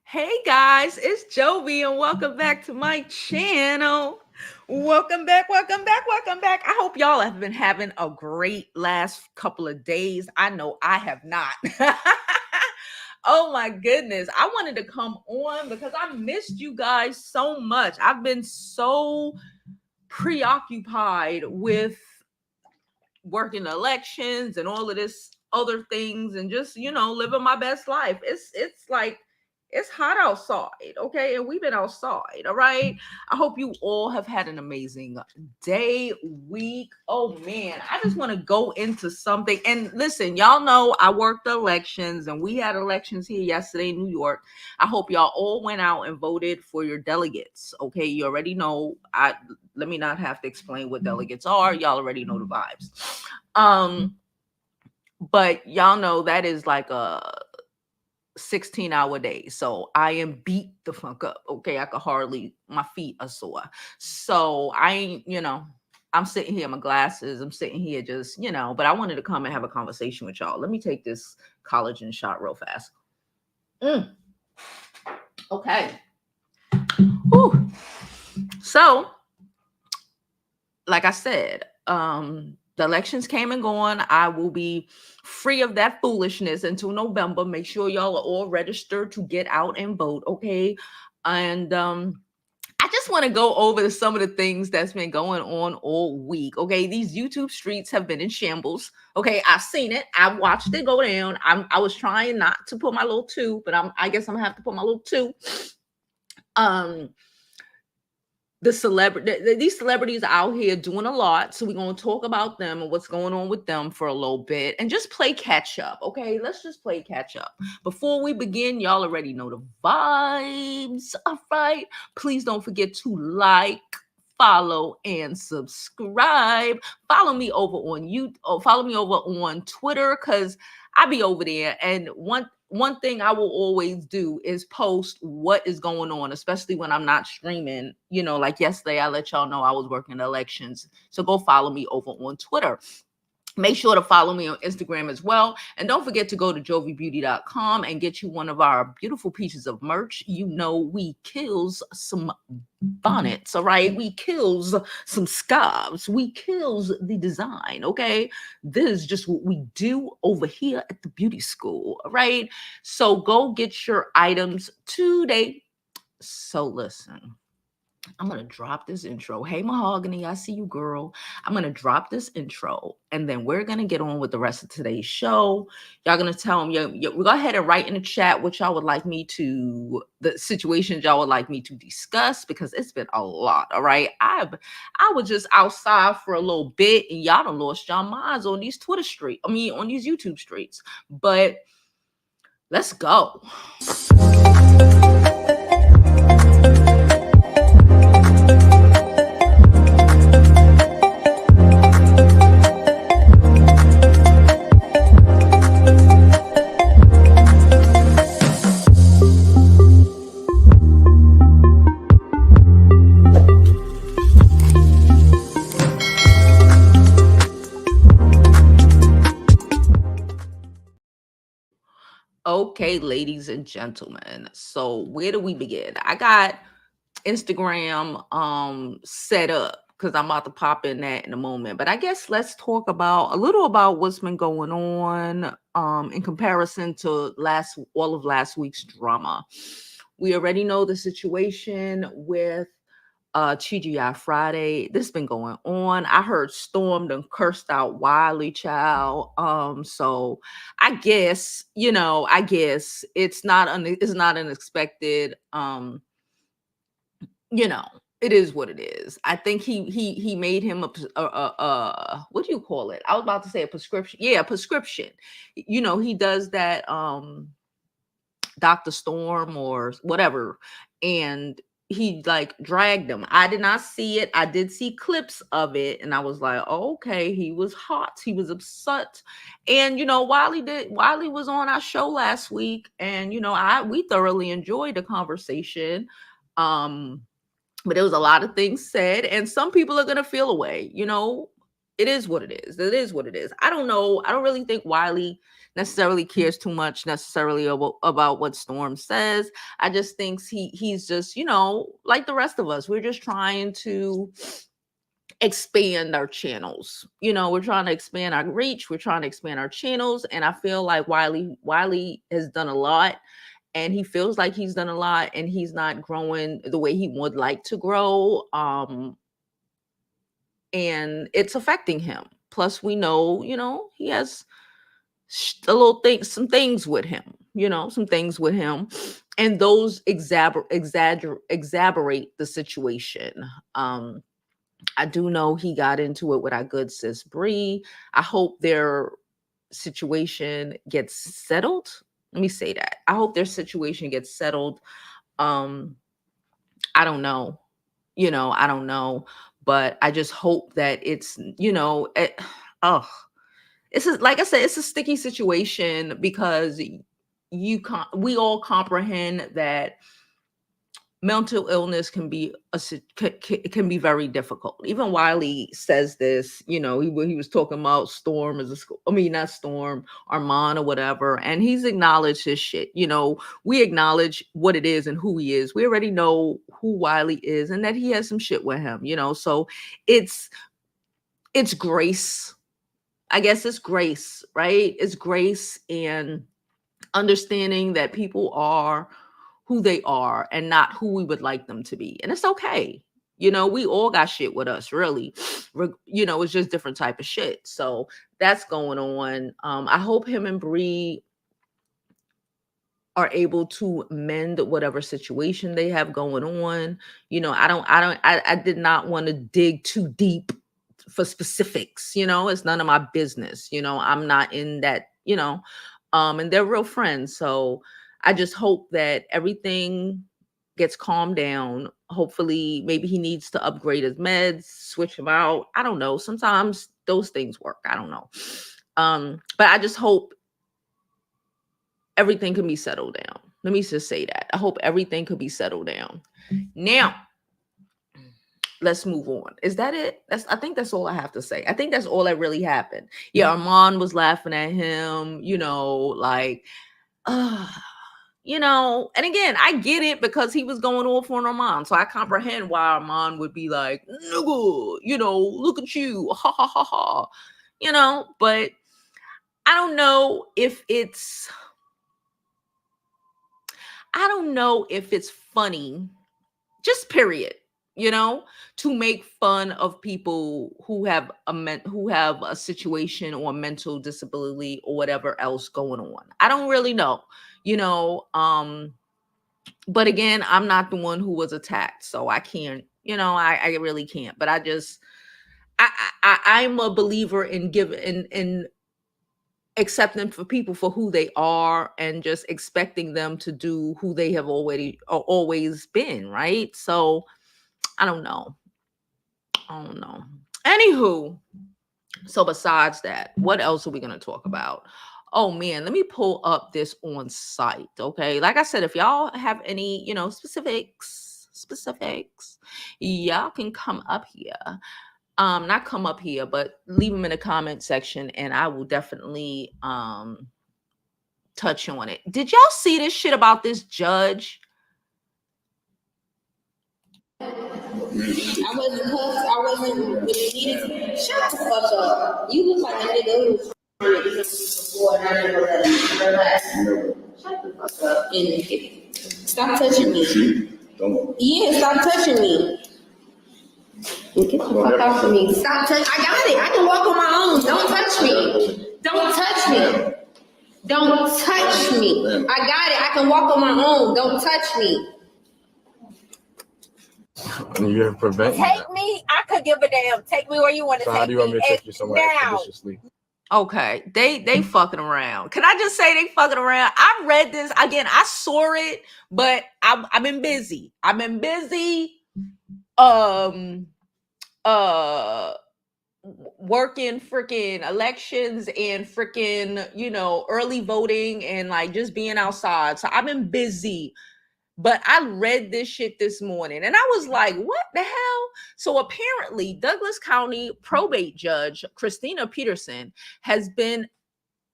Hey guys, it's Jovi and welcome back to my channel. Welcome back, welcome back, welcome back. I hope y'all have been having a great last couple of days. I know I have not. Oh my goodness. I wanted to come on because I missed you guys so much. I've been so preoccupied with working elections and all of this other things and just living my best life. It's like it's hot outside, okay, and we've been outside. All right, I hope you all have had an amazing day, week. Oh man, I just want to go into something. And listen, y'all know I worked elections and we had elections here yesterday in New York. I hope y'all all went out and voted for your delegates. Okay, you already know. I Let me not have to explain what delegates are. Y'all already know the vibes. But y'all know that is like a 16-hour day. So I am beat the fuck up. Okay. I could hardly, my feet are sore. So I ain't, I'm sitting here in my glasses. I'm sitting here just, but I wanted to come and have a conversation with y'all. Let me take this collagen shot real fast. Okay. Whew. So, like I said, the elections came and gone. I will be free of that foolishness until November. Make sure y'all are all registered to get out and vote, okay? And I just want to go over some of the things that's been going on all week, okay? These YouTube streets have been in shambles, okay? I've seen it. I've watched it go down. I was trying not to put my little two, but I guess I'm gonna have to put my little two. These celebrities are out here doing a lot, so we're going to talk about them and what's going on with them for a little bit and just play catch up. Okay, let's just play catch up. Before we begin, y'all already know the vibes. All right, please don't forget to like, follow, and subscribe. Follow me over on YouTube. Follow me over on Twitter because I be over there. And one thing I will always do is post what is going on, especially when I'm not streaming. Like yesterday, I let y'all know I was working elections. So go follow me over on Twitter. Make sure to follow me on Instagram as well. And don't forget to go to JOVIBEAUTY.com and get you one of our beautiful pieces of merch. We kills some bonnets, all right? We kills some scarves. We kills the design, okay? This is just what we do over here at the beauty school, all right? So go get your items today. So listen. I'm going to drop this intro. Hey, Mahogany, I see you, girl. I'm going to drop this intro, and then we're going to get on with the rest of today's show. Y'all going to tell them, we go ahead and write in the chat what y'all would like me to, the situations y'all would like me to discuss, because it's been a lot, all right? I was just outside for a little bit, and y'all done lost y'all minds on these on these YouTube streets. But let's go. Okay, ladies and gentlemen. So where do we begin? I got Instagram set up because I'm about to pop in that in a moment. But I guess let's talk about a little about what's been going on in comparison to all of last week's drama. We already know the situation with TGI Friday. This has been going on. I heard Storm done cursed out Wiley child. So I guess, it's not unexpected. It is what it is. I think he made him what do you call it? I was about to say a prescription. Yeah, a prescription. He does that Dr. Storm or whatever, and he like dragged him. I did not see it. I did see clips of it, and I was like, oh, okay, he was hot. He was upset. And Wiley was on our show last week, and we thoroughly enjoyed the conversation. But there was a lot of things said, and some people are gonna feel away. It is what it is. It is what it is. I don't know. I don't really think Wiley necessarily cares too much necessarily about what Storm says. I just think he's just, like the rest of us, we're just trying to expand our channels. We're trying to expand our reach, we're trying to expand our channels, and I feel like Wiley has done a lot, and he feels like he's done a lot, and he's not growing the way he would like to grow. And it's affecting him. Plus, we know, he has some things with him, and those exaggerate the situation. I do know he got into it with our good sis Bree. I hope their situation gets settled. Let me say that. I hope their situation gets settled. I don't know. I don't know. But I just hope that it's, it's like I said, it's a sticky situation because we all comprehend that mental illness can be can be very difficult. Even Wiley says this, he was talking about Storm as not Storm, Armand or whatever, and he's acknowledged his shit. We acknowledge what it is and who he is. We already know who Wiley is and that he has some shit with him. So it's grace. I guess it's grace, right? It's grace and understanding that people are who they are and not who we would like them to be. And it's okay. We all got shit with us, really. It's just different type of shit. So that's going on. I hope him and Bree are able to mend whatever situation they have going on. I did not want to dig too deep for specifics. It's none of my business. I'm not in that, and they're real friends. So I just hope that everything gets calmed down. Hopefully, maybe he needs to upgrade his meds, switch them out. I don't know. Sometimes those things work. I don't know. But I just hope everything can be settled down. Let me just say that. I hope everything could be settled down. Now, let's move on. Is that it? I think that's all I have to say. I think that's all that really happened. Yeah, Armand was laughing at him, and again, I get it because he was going off on Armand. So I comprehend why Armand would be like, nigga, look at you. Ha ha ha ha. But I don't know if it's funny, just period, to make fun of people who have a situation or mental disability or whatever else going on. I don't really know. But again, I'm not the one who was attacked, so I can't, I really can't. But I'm a believer in in accepting for people for who they are and just expecting them to do who they have always been, right? So I don't know. Anywho, so besides that, what else are we going to talk about? Oh man, let me pull up this on site. Okay. Like I said, if y'all have any, specifics, y'all can come up here. Not come up here, but leave them in the comment section and I will definitely touch on it. Did y'all see this shit about this judge? I wasn't really needed. Shut the fuck up. You look like a nigga who's before and I never let him. Shut the fuck up. And stop touching me. Yeah, stop touching me. Get the fuck off of me. Stop touching. I got it. I can walk on my own. Don't touch me. Don't touch me. Don't touch me. I got it. I can walk on my own. Don't touch me. You're preventing Take me. I could give a damn. Take me where you want to take me. How do you want me to take you somewhere expeditiously? Okay, they fucking around. Can I just say they fucking around? I read this again. I saw it, but I've been busy. Working freaking elections and freaking early voting and like just being outside. So I've been busy. But I read this shit this morning and I was like, what the hell? So apparently Douglas County probate judge Christina Peterson has been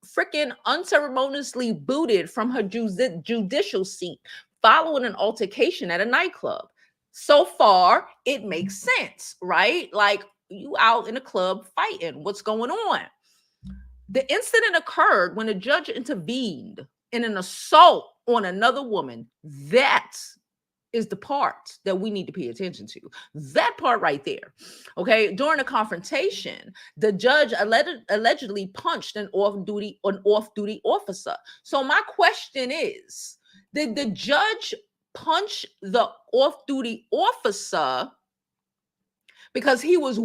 freaking unceremoniously booted from her judicial seat following an altercation at a nightclub. So far, it makes sense, right? Like, you out in a club fighting. What's going on? The incident occurred when a judge intervened in an assault on another woman. That is the part that we need to pay attention to. That part right there. Okay. During a confrontation, the judge allegedly punched an off-duty officer. So my question is, did the judge punch the off-duty officer because he was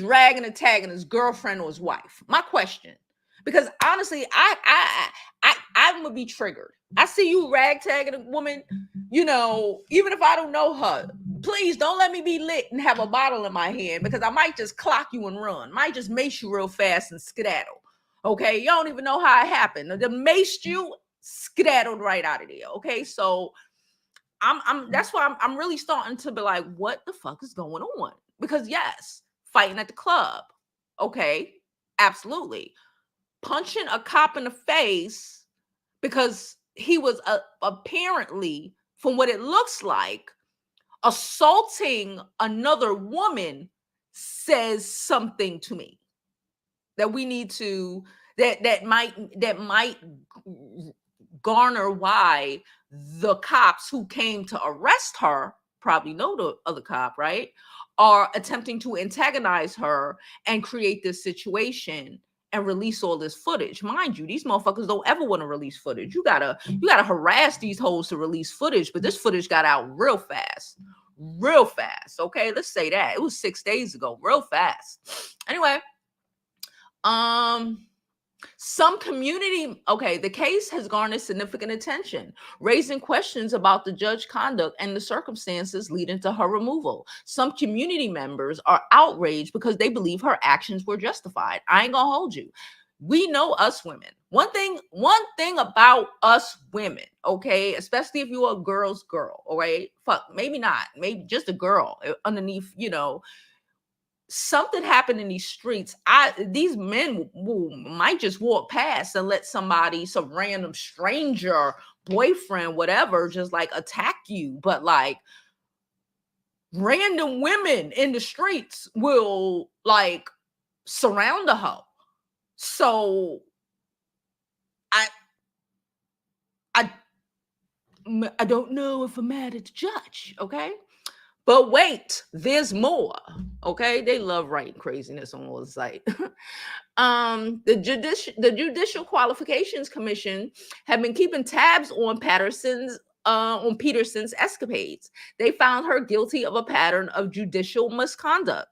ragging and tagging his girlfriend or his wife? My question. Because honestly, I'm gonna be triggered. I see you rag tagging a woman, you know, even if I don't know her, please don't let me be lit and have a bottle in my hand, because I might just clock you and run. Might just mace you real fast and skedaddle. Okay, you don't even know how it happened. The maced you, skedaddled right out of there. Okay, so that's why I'm really starting to be like, what the fuck is going on? Because yes, fighting at the club. Okay, absolutely. Punching a cop in the face because he was apparently, from what it looks like, assaulting another woman, says something to me that we need to, that might garner why the cops who came to arrest her, probably know the other cop, right, are attempting to antagonize her and create this situation and release all this footage. Mind you, these motherfuckers don't ever want to release footage. You gotta harass these hoes to release footage, but this footage got out real fast. Okay, let's say that. It was 6 days ago, real fast. Anyway, some community, the case has garnered significant attention, raising questions about the judge's conduct and the circumstances leading to her removal. Some community members are outraged because they believe her actions were justified. I ain't gonna hold you. We know us women. One thing about us women, okay, especially if you're a girl's girl, all right? Fuck, maybe not, maybe just a girl underneath, you know, something happened in these streets. These men might just walk past and let somebody, some random stranger, boyfriend, whatever, just like attack you. But like random women in the streets will like surround a hoe. So I don't know if I'm mad at the judge, okay? But wait, there's more. Okay, they love writing craziness on the site. The Judicial Qualifications Commission have been keeping tabs on Peterson's escapades. They found her guilty of a pattern of judicial misconduct.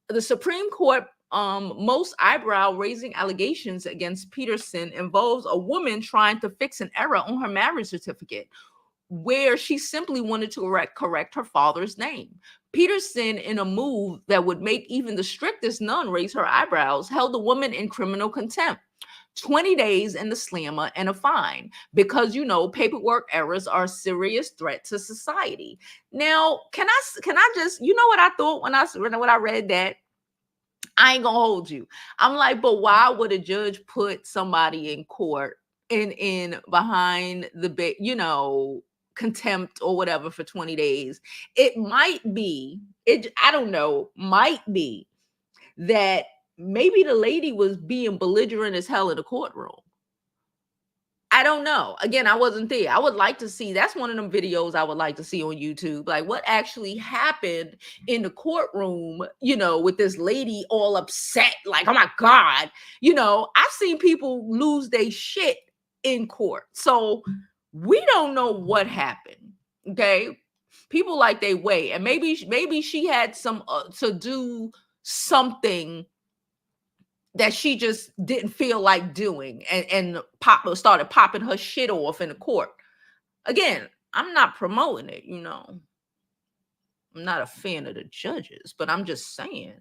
The Supreme Court most eyebrow-raising allegations against Peterson involves a woman trying to fix an error on her marriage certificate, where she simply wanted to correct her father's name. Peterson, in a move that would make even the strictest nun raise her eyebrows, held the woman in criminal contempt, 20 days in the slammer, and a fine, because, you know, paperwork errors are a serious threat to society. Now, can I just, you know what I thought when I read that? I ain't gonna hold you. I'm like, but why would a judge put somebody in court in behind the bed, you know, contempt or whatever for 20 days? It might be, I don't know, might be that maybe the lady was being belligerent as hell in the courtroom. I don't know. Again, I wasn't there. I would like to see, that's one of them videos I would like to see on YouTube, like what actually happened in the courtroom, you know, with this lady all upset, like, oh my God, you know, I've seen people lose their shit in court. So we don't know what happened. Okay. People like they wait, and maybe she had some to do something that she just didn't feel like doing, and started popping her shit off in the court. Again, I'm not promoting it, you know. I'm not a fan of the judges, but I'm just saying.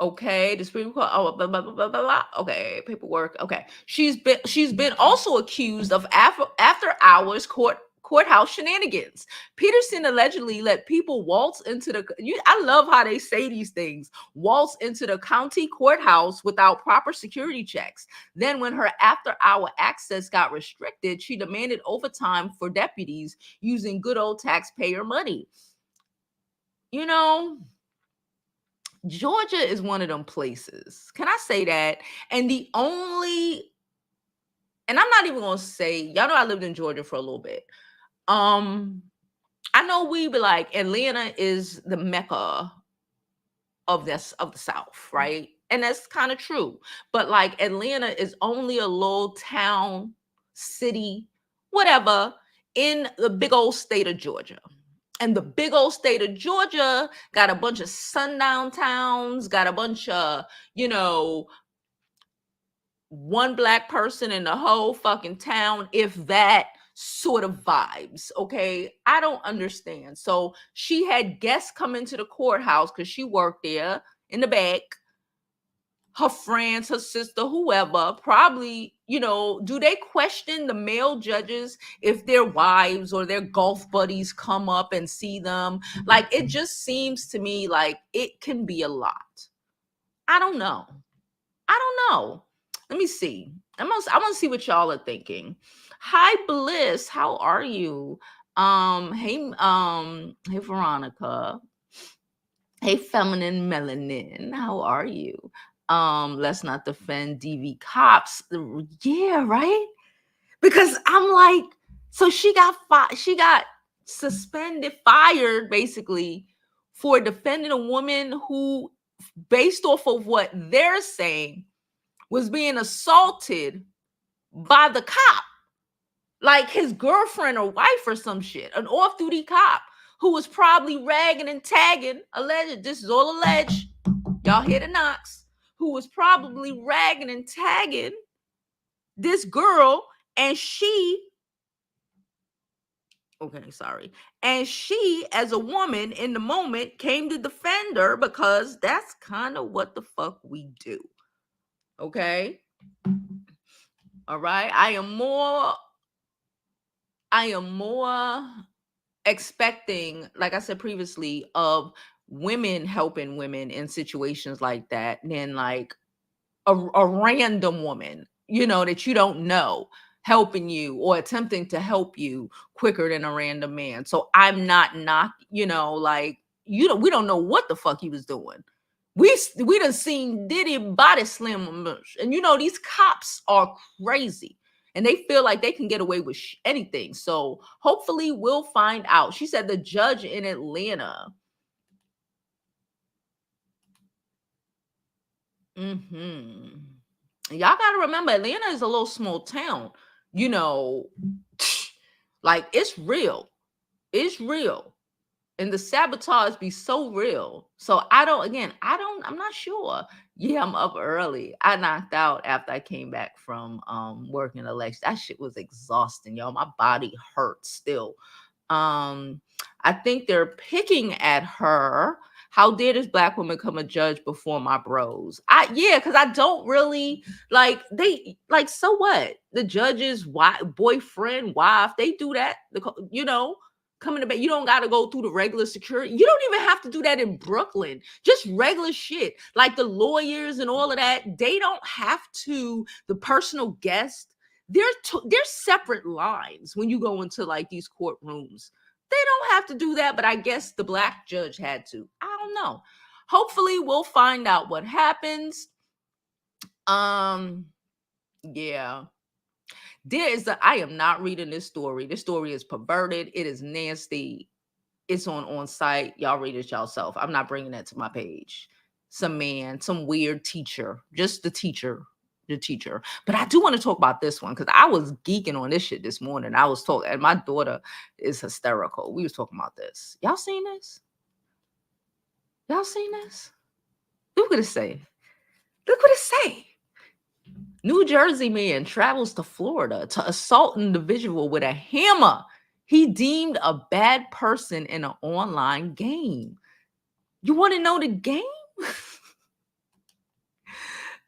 Okay, the Supreme Court. Oh, blah, blah, blah, blah, blah. Okay, paperwork. Okay, she's been also accused of after hours court courthouse shenanigans. Peterson allegedly let people waltz into I love how they say these things, waltz into the county courthouse without proper security checks. Then when her after-hour access got restricted, she demanded overtime for deputies using good old taxpayer money. You know, Georgia is one of them places. Can I say that? And I'm not even gonna say, y'all know I lived in Georgia for a little bit. I know we be like, Atlanta is the mecca of the South, right? And that's kind of true. But like Atlanta is only a little town, city, whatever, in the big old state of Georgia. And the big old state of Georgia got a bunch of sundown towns, got a bunch of, one black person in the whole fucking town, if that sort of vibes. Okay. I don't understand. So she had guests come into the courthouse because she worked there in the back. Her friends, her sister, whoever, probably, do they question the male judges if their wives or their golf buddies come up and see them? Like, it just seems to me like it can be a lot. I don't know. Let me see. I want to see what y'all are thinking. Hi, Bliss. How are you? Hey, Veronica. Hey, Feminine Melanin. How are you? Let's not defend DV cops. Yeah, right? Because I'm like, so she got suspended, fired, basically, for defending a woman who, based off of what they're saying, was being assaulted by the cop, like his girlfriend or wife or some shit, an off-duty cop who was probably ragging and tagging, alleged, this is all alleged, y'all hear the knocks, who was probably ragging and tagging this girl, and she, as a woman in the moment, came to defend her because that's kind of what the fuck we do. Okay. All right. I am more expecting, like I said previously, of women helping women in situations like that than like a random woman, that you don't know, helping you or attempting to help you quicker than a random man. So I'm not, we don't know what the fuck he was doing. We done seen Diddy body slam, and these cops are crazy, and they feel like they can get away with anything. So hopefully we'll find out. She said the judge in Atlanta. Y'all got to remember, Atlanta is a little small town. Like it's real. It's real. And the sabotage be so real. So I'm not sure. Yeah, I'm up early. I knocked out after I came back from working election. That shit was exhausting, y'all. My body hurts still. I think they're picking at her. How dare this black woman come a judge before my bros? Because I don't really so what? The judge's boyfriend, wife, they do that, coming to bed. You don't got to go through the regular security. You don't even have to do that in Brooklyn. Just regular shit. Like the lawyers and all of that, they don't have to, the personal guest, there's separate lines when you go into like these courtrooms. They don't have to do that, but I guess the black judge had to. I don't know. Hopefully we'll find out what happens. Yeah. I am not reading this story. This story is perverted. It is nasty. It's on site. Y'all read it yourself. I'm not bringing that to my page. Some weird teacher, just the teacher. But I do want to talk about this one because I was geeking on this shit this morning. I was talking, and my daughter is hysterical. We was talking about this. Y'all seen this? Look what it say. New Jersey man travels to Florida to assault an individual with a hammer he deemed a bad person in an online game. You want to know the game?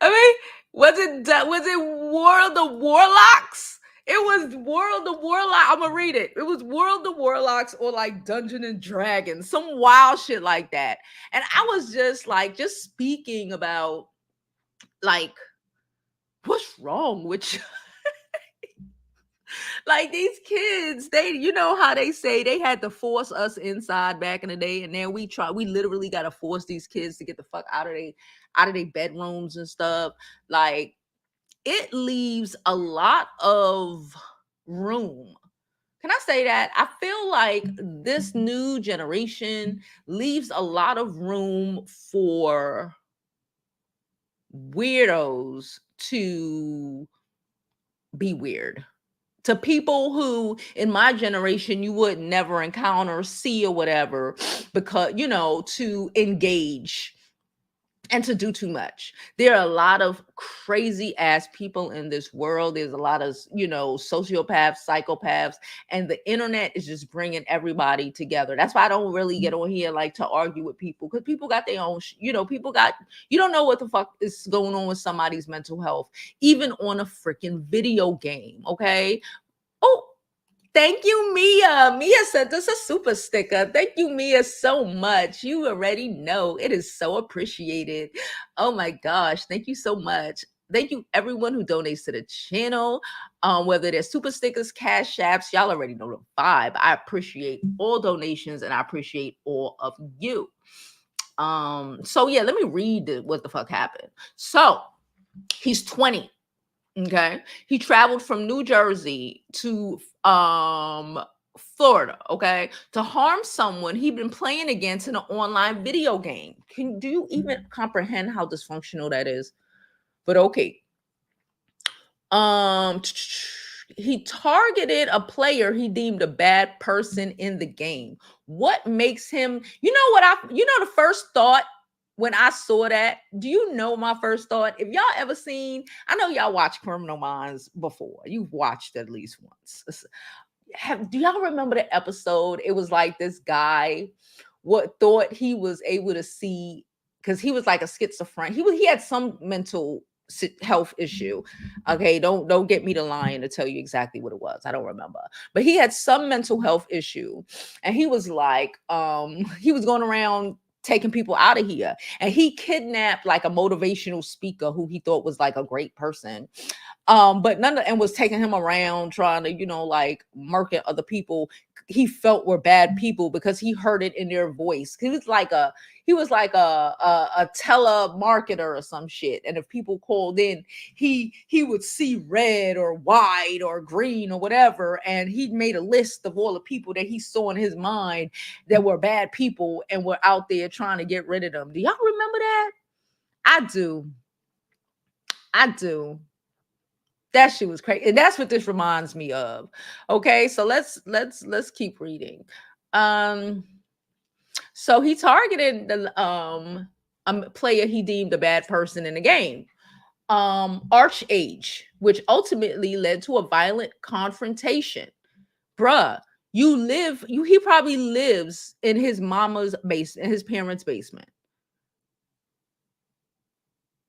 I mean, was it War of the Warlocks? It was World of Warlock. I'm gonna read it. It was World of Warlocks or like Dungeon and Dragons, some wild shit like that. And I was just like, just speaking about like, what's wrong with you? Like these kids, they, you know how they say they had to force us inside back in the day, and now we literally got to force these kids to get the fuck out of their bedrooms and stuff. Like it leaves a lot of room. Can I say that? I feel like this new generation leaves a lot of room for weirdos to be weird. To people who in my generation you would never encounter, see, or whatever, because, you know, to engage and to do too much. There are a lot of crazy ass people in this world. There's a lot of, you know, sociopaths, psychopaths, and the internet is just bringing everybody together. That's why I don't really get on here like to argue with people, because people got their own, you know, you don't know what the fuck is going on with somebody's mental health, even on a freaking video game. Okay. Oh, thank you, Mia. Mia sent us a super sticker. Thank you, Mia, so much. You already know it is so appreciated. Oh my gosh. Thank you so much. Thank you, everyone who donates to the channel. Whether they're super stickers, cash apps, y'all already know the vibe. I appreciate all donations and I appreciate all of you. So yeah, let me read what the fuck happened. So he's 20. Okay. He traveled from New Jersey to Florida, okay, to harm someone he'd been playing against in an online video game. Do you even comprehend how dysfunctional that is? But okay. He targeted a player he deemed a bad person in the game. What makes him, you know the first thought when I saw that, do you know my first thought? If y'all ever seen, I know y'all watched Criminal Minds before. You've watched at least once. Do y'all remember the episode? It was like this guy what thought he was able to see, because he was like a schizophrenic. He had some mental health issue. Okay, don't get me to lying to tell you exactly what it was. I don't remember, but he had some mental health issue, and he was like, he was going around taking people out of here, and he kidnapped like a motivational speaker who he thought was like a great person, but and was taking him around trying to, you know, like murking other people he felt were bad people because he heard it in their voice. He was like a telemarketer or some shit, and if people called in, he would see red or white or green or whatever, and he'd made a list of all the people that he saw in his mind that were bad people and were out there trying to get rid of them. Do y'all remember that? I do. That shit was crazy. And that's what this reminds me of. Okay, so let's keep reading. So he targeted the a player he deemed a bad person in the game. Archage, which ultimately led to a violent confrontation. Bruh, he probably lives in his mama's basement, his parents' basement.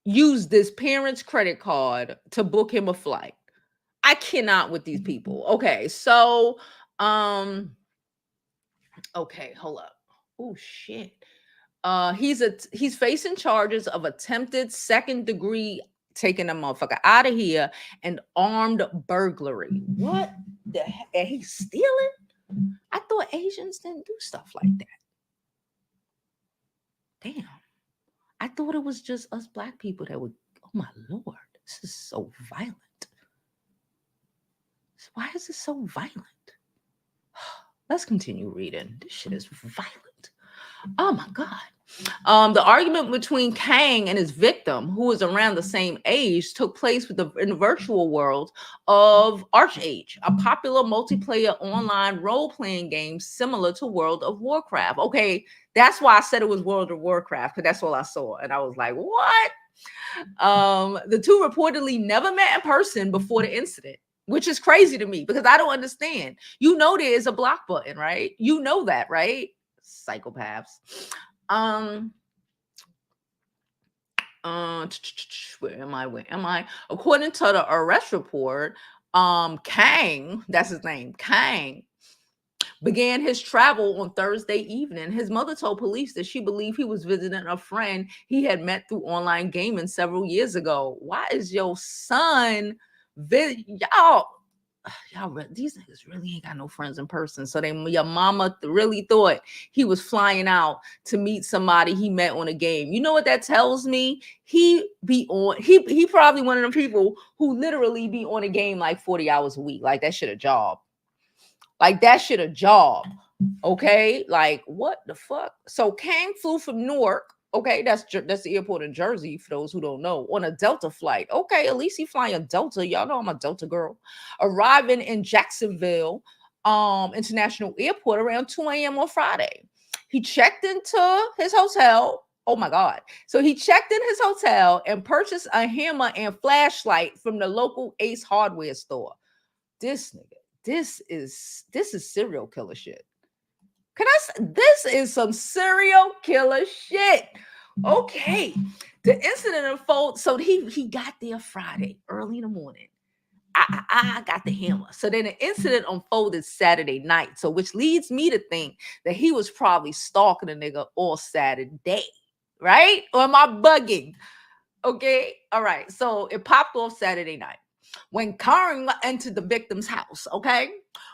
Use this parent's credit card to book him a flight. I cannot with these people. Okay, so okay, hold up. Oh shit. He's facing charges of attempted second degree taking a motherfucker out of here and armed burglary. What the heck? And he's stealing? I thought Asians didn't do stuff like that. Damn. I thought it was just us black people that would, oh my Lord, this is so violent. Why is it so violent? Let's continue reading. This shit is violent. Oh my God. The argument between Kang and his victim, who was around the same age, took place in the virtual world of Archage, a popular multiplayer online role-playing game similar to World of Warcraft. Okay, that's why I said it was World of Warcraft, because that's all I saw. And I was like, what? The two reportedly never met in person before the incident, which is crazy to me because I don't understand. You know, there is a block button, right? You know that, right? Psychopaths. Where am I? According to the arrest report, Kang, that's his name, Kang, began his travel on Thursday evening. His mother told police that she believed he was visiting a friend he had met through online gaming several years ago. Why is your son y'all these niggas really ain't got no friends in person? So your mama really thought he was flying out to meet somebody he met on a game. You know what that tells me? He probably one of them people who literally be on a game like 40 hours a week. Like that shit a job. Like that shit a job. Okay, like what the fuck? So Kang flew from Newark. Okay, that's the airport in Jersey for those who don't know, on a Delta flight. Okay, at least he flying Delta. Y'all know I'm a Delta girl. Arriving in Jacksonville International Airport around 2 a.m. on Friday. He checked into his hotel. Oh my God. So he checked in his hotel and purchased a hammer and flashlight from the local Ace hardware store. This nigga, this is serial killer shit. This is some serial killer shit. Okay. The incident unfolded. So he got there Friday, early in the morning. I got the hammer. So then the incident unfolded Saturday night. So which leads me to think that he was probably stalking a nigga all Saturday. Right? Or am I bugging? Okay. All right. So it popped off Saturday night when Kang entered the victim's house. Okay.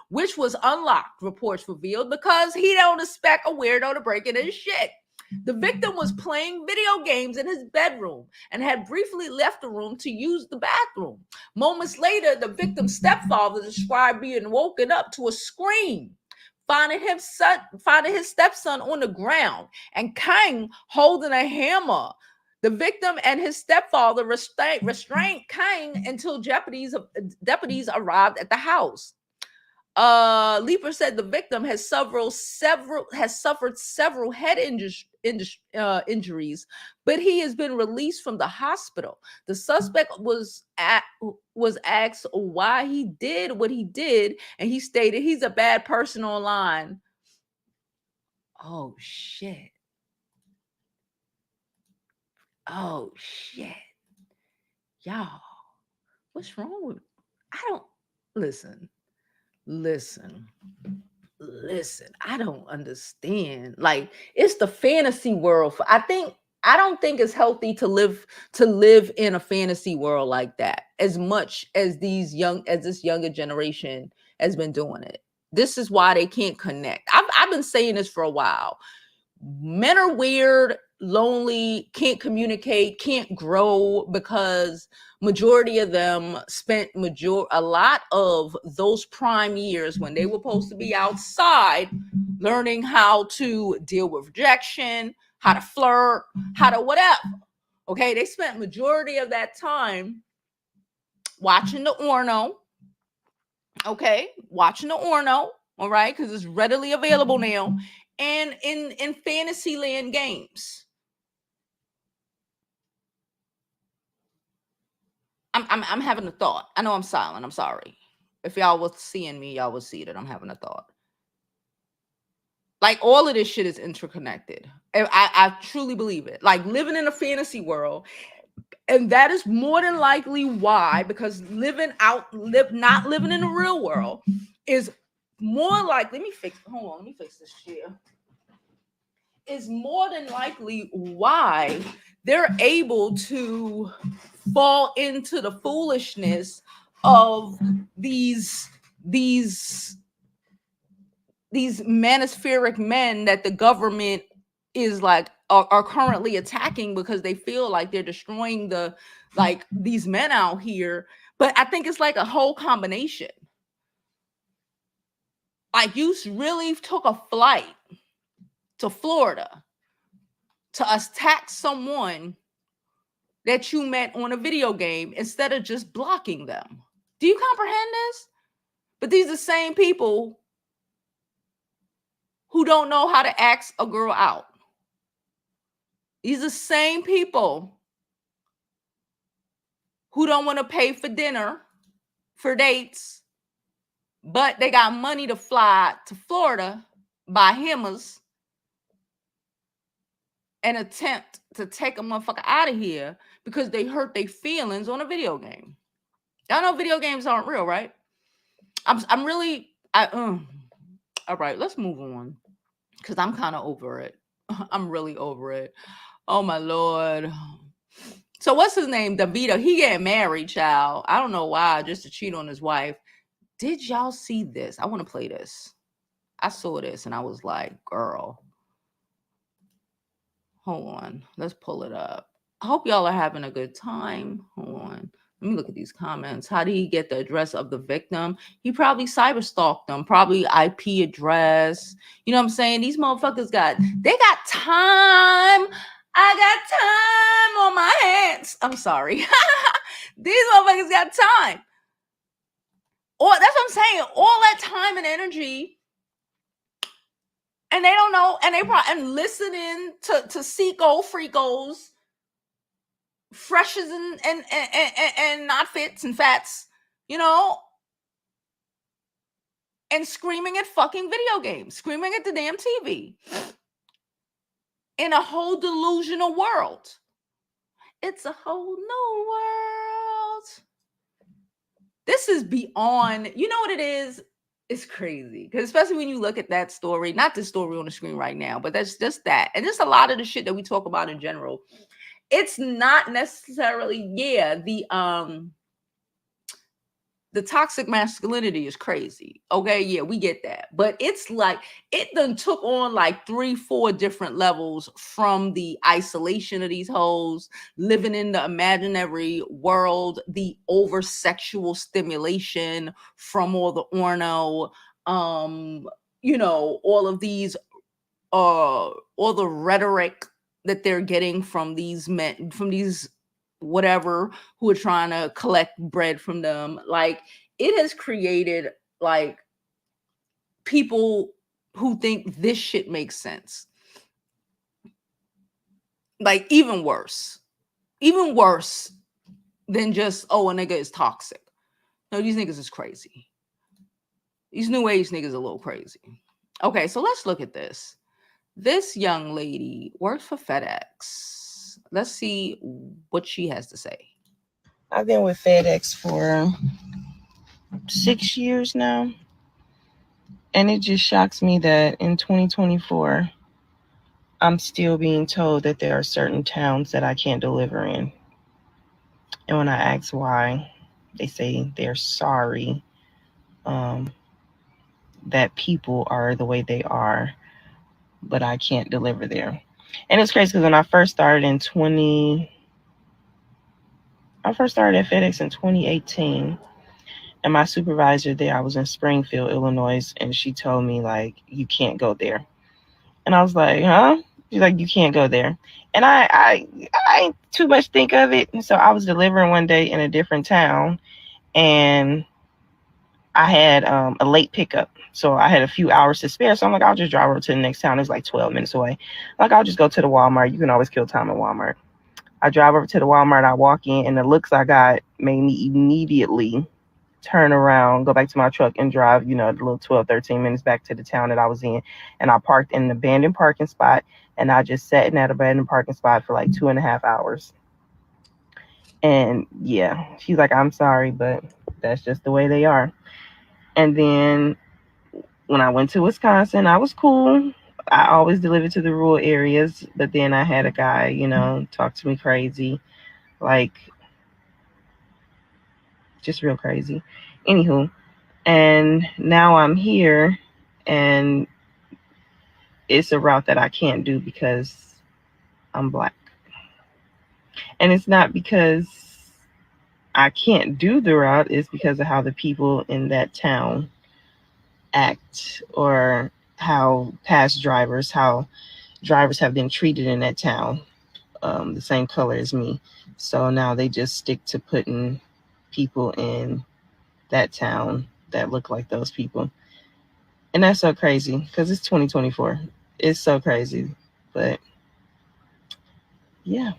Which was unlocked, reports revealed, because he don't expect a weirdo to break in his shit. The victim was playing video games in his bedroom and had briefly left the room to use the bathroom. Moments later, the victim's stepfather described being woken up to a scream, finding his stepson on the ground and Kang holding a hammer. The victim and his stepfather restrained Kang until deputies arrived at the house. Leeper said the victim has suffered several head injuries, but he has been released from the hospital. The suspect was asked why he did what he did, and he stated he's a bad person online. Oh shit. Oh shit. Y'all, what's wrong with listen. I don't understand. Like, it's the fantasy world. I don't think it's healthy to live in a fantasy world like that as much as this younger generation has been doing it. This is why they can't connect. I've been saying this for a while. Men are weird, lonely, can't communicate, can't grow, because majority of them spent a lot of those prime years when they were supposed to be outside learning how to deal with rejection, how to flirt, how to whatever. Okay, they spent majority of that time watching the Orno. Okay, watching the Orno, all right, because it's readily available now. And in Fantasyland games. I'm having a thought. I know I'm silent. I'm sorry. If y'all was seeing me, y'all would see that I'm having a thought. Like, all of this shit is interconnected. I truly believe it. Like, living in a fantasy world, and that is more than likely why, because not living in the real world is more like, let me fix this shit. Is more than likely why they're able to fall into the foolishness of these manospheric men that the government is like are currently attacking, because they feel like they're destroying these men out here. But I think it's like a whole combination. Like, you really took a flight to Florida to attack someone that you met on a video game instead of just blocking them. Do you comprehend this? But these are the same people who don't know how to ask a girl out. These are the same people who don't want to pay for dinner, for dates, but they got money to fly to Florida, buy hammers, and attempt to take a motherfucker out of here because they hurt their feelings on a video game. Y'all know video games aren't real, right? I'm really all right, let's move on. Because I'm kind of over it. I'm really over it. Oh my Lord. So what's his name? DeVito. He getting married, child. I don't know why, just to cheat on his wife. Did y'all see this? I want to play this. I saw this and I was like, girl. Hold on. Let's pull it up. I hope y'all are having a good time. Hold on. Let me look at these comments. How did he get the address of the victim? He probably cyber stalked them, probably IP address. You know what I'm saying? These motherfuckers got time. I got time on my hands. I'm sorry. These motherfuckers got time. Or that's what I'm saying. All that time and energy. And they don't know, and they probably and listening to Seco Freakos, freshes and not fits and fats, you know, and screaming at fucking video games, screaming at the damn TV in a whole delusional world. It's a whole new world. This is beyond, you know what it is? It's crazy. Because especially when you look at that story, not the story on the screen right now, but that's just that. And just a lot of the shit that we talk about in general. It's not necessarily, the toxic masculinity is crazy. Okay, yeah, we get that. But it's like, it done took on like 3-4 different levels from the isolation of these hoes, living in the imaginary world, the over-sexual stimulation from all the orno, you know, all of these, all the rhetoric that they're getting from these men, from these whatever who are trying to collect bread from them. Like, it has created like people who think this shit makes sense. Like, even worse than just, oh, a nigga is toxic. No, these niggas is crazy. These new age niggas are a little crazy. Okay, so let's look at this. This young lady works for FedEx. Let's see what she has to say. I've been with FedEx for 6 years now. And it just shocks me that in 2024, I'm still being told that there are certain towns that I can't deliver in. And when I ask why, they say they're sorry that people are the way they are, but I can't deliver there. And it's crazy because when I first started at FedEx in 2018, and my supervisor there, I was in Springfield, Illinois, and she told me, like, you can't go there. And I was like, huh? She's like, you can't go there. And I ain't too much think of it. And so I was delivering one day in a different town, and I had a late pickup. So I had a few hours to spare. So I'm like, I'll just drive over to the next town. It's like 12 minutes away. Like, I'll just go to the Walmart. You can always kill time at Walmart. I drive over to the Walmart. I walk in, and the looks I got made me immediately turn around, go back to my truck, and drive, the little 12, 13 minutes back to the town that I was in. And I parked in an abandoned parking spot, and I just sat in that abandoned parking spot for like 2.5 hours. And yeah, she's like, I'm sorry, but that's just the way they are. And then when I went to Wisconsin, I was cool. I always delivered to the rural areas, but then I had a guy, talk to me crazy, like just real crazy. Anywho, and now I'm here, and it's a route that I can't do because I'm Black. And it's not because I can't do the route, it's because of how the people in that town act, or how drivers have been treated in that town, the same color as me. So now they just stick to putting people in that town that look like those people. And that's so crazy because it's 2024. It's so crazy. But yeah,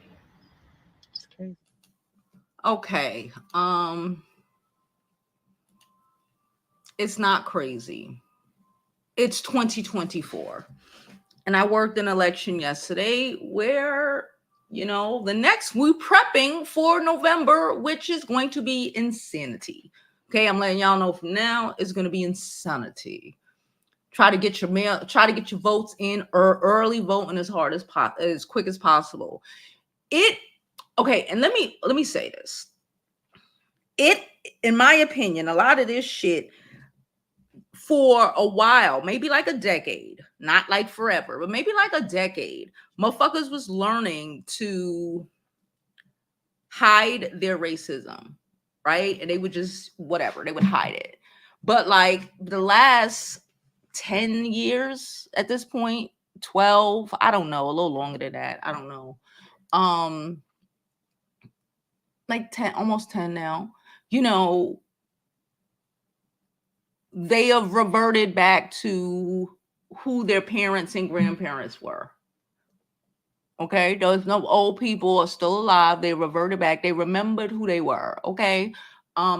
it's crazy. Okay. It's not crazy. It's 2024. And I worked an election yesterday where You know, we're prepping for November, which is going to be insanity. Okay, I'm letting y'all know from now, it's going to be insanity. Try to get your mail, try to get your votes in early voting as quick as possible. Okay, and let me say this. In my opinion, a lot of this shit for a while, maybe like a decade, not like forever, but maybe like a decade, motherfuckers was learning to hide their racism, right? And they would just, whatever, they would hide it. But like the last 10 years at this point, 12, I don't know, a little longer than that, I don't know. Like 10, almost 10 now, you know, they have reverted back to who their parents and grandparents were. Okay, those no old people are still alive. They reverted back. They remembered who they were. Okay,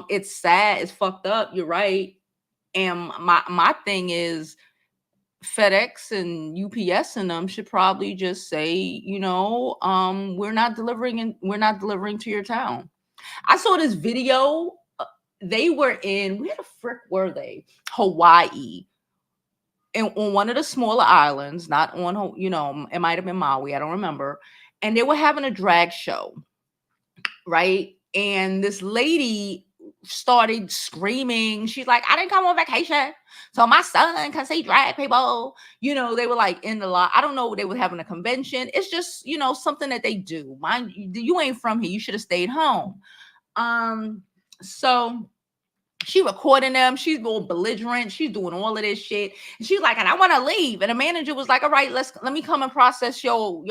it's sad. It's fucked up. You're right. And my thing is, FedEx and UPS and them should probably just say, you know, we're not delivering to your town. I saw this video. They were in, where the frick were they? Hawaii. And on one of the smaller islands, not on, you know, it might have been Maui, I don't remember. And they were having a drag show, right? And this lady started screaming. She's like, I didn't come on vacation, so my son can see drag people. You know, they were like in the lot. I don't know, they were having a convention. It's just, you know, something that they do. Mind you ain't from here. You should have stayed home. So she recording them. She's going belligerent. She's doing all of this shit. And she's like, and I want to leave. And the manager was like, all right, let me come and process your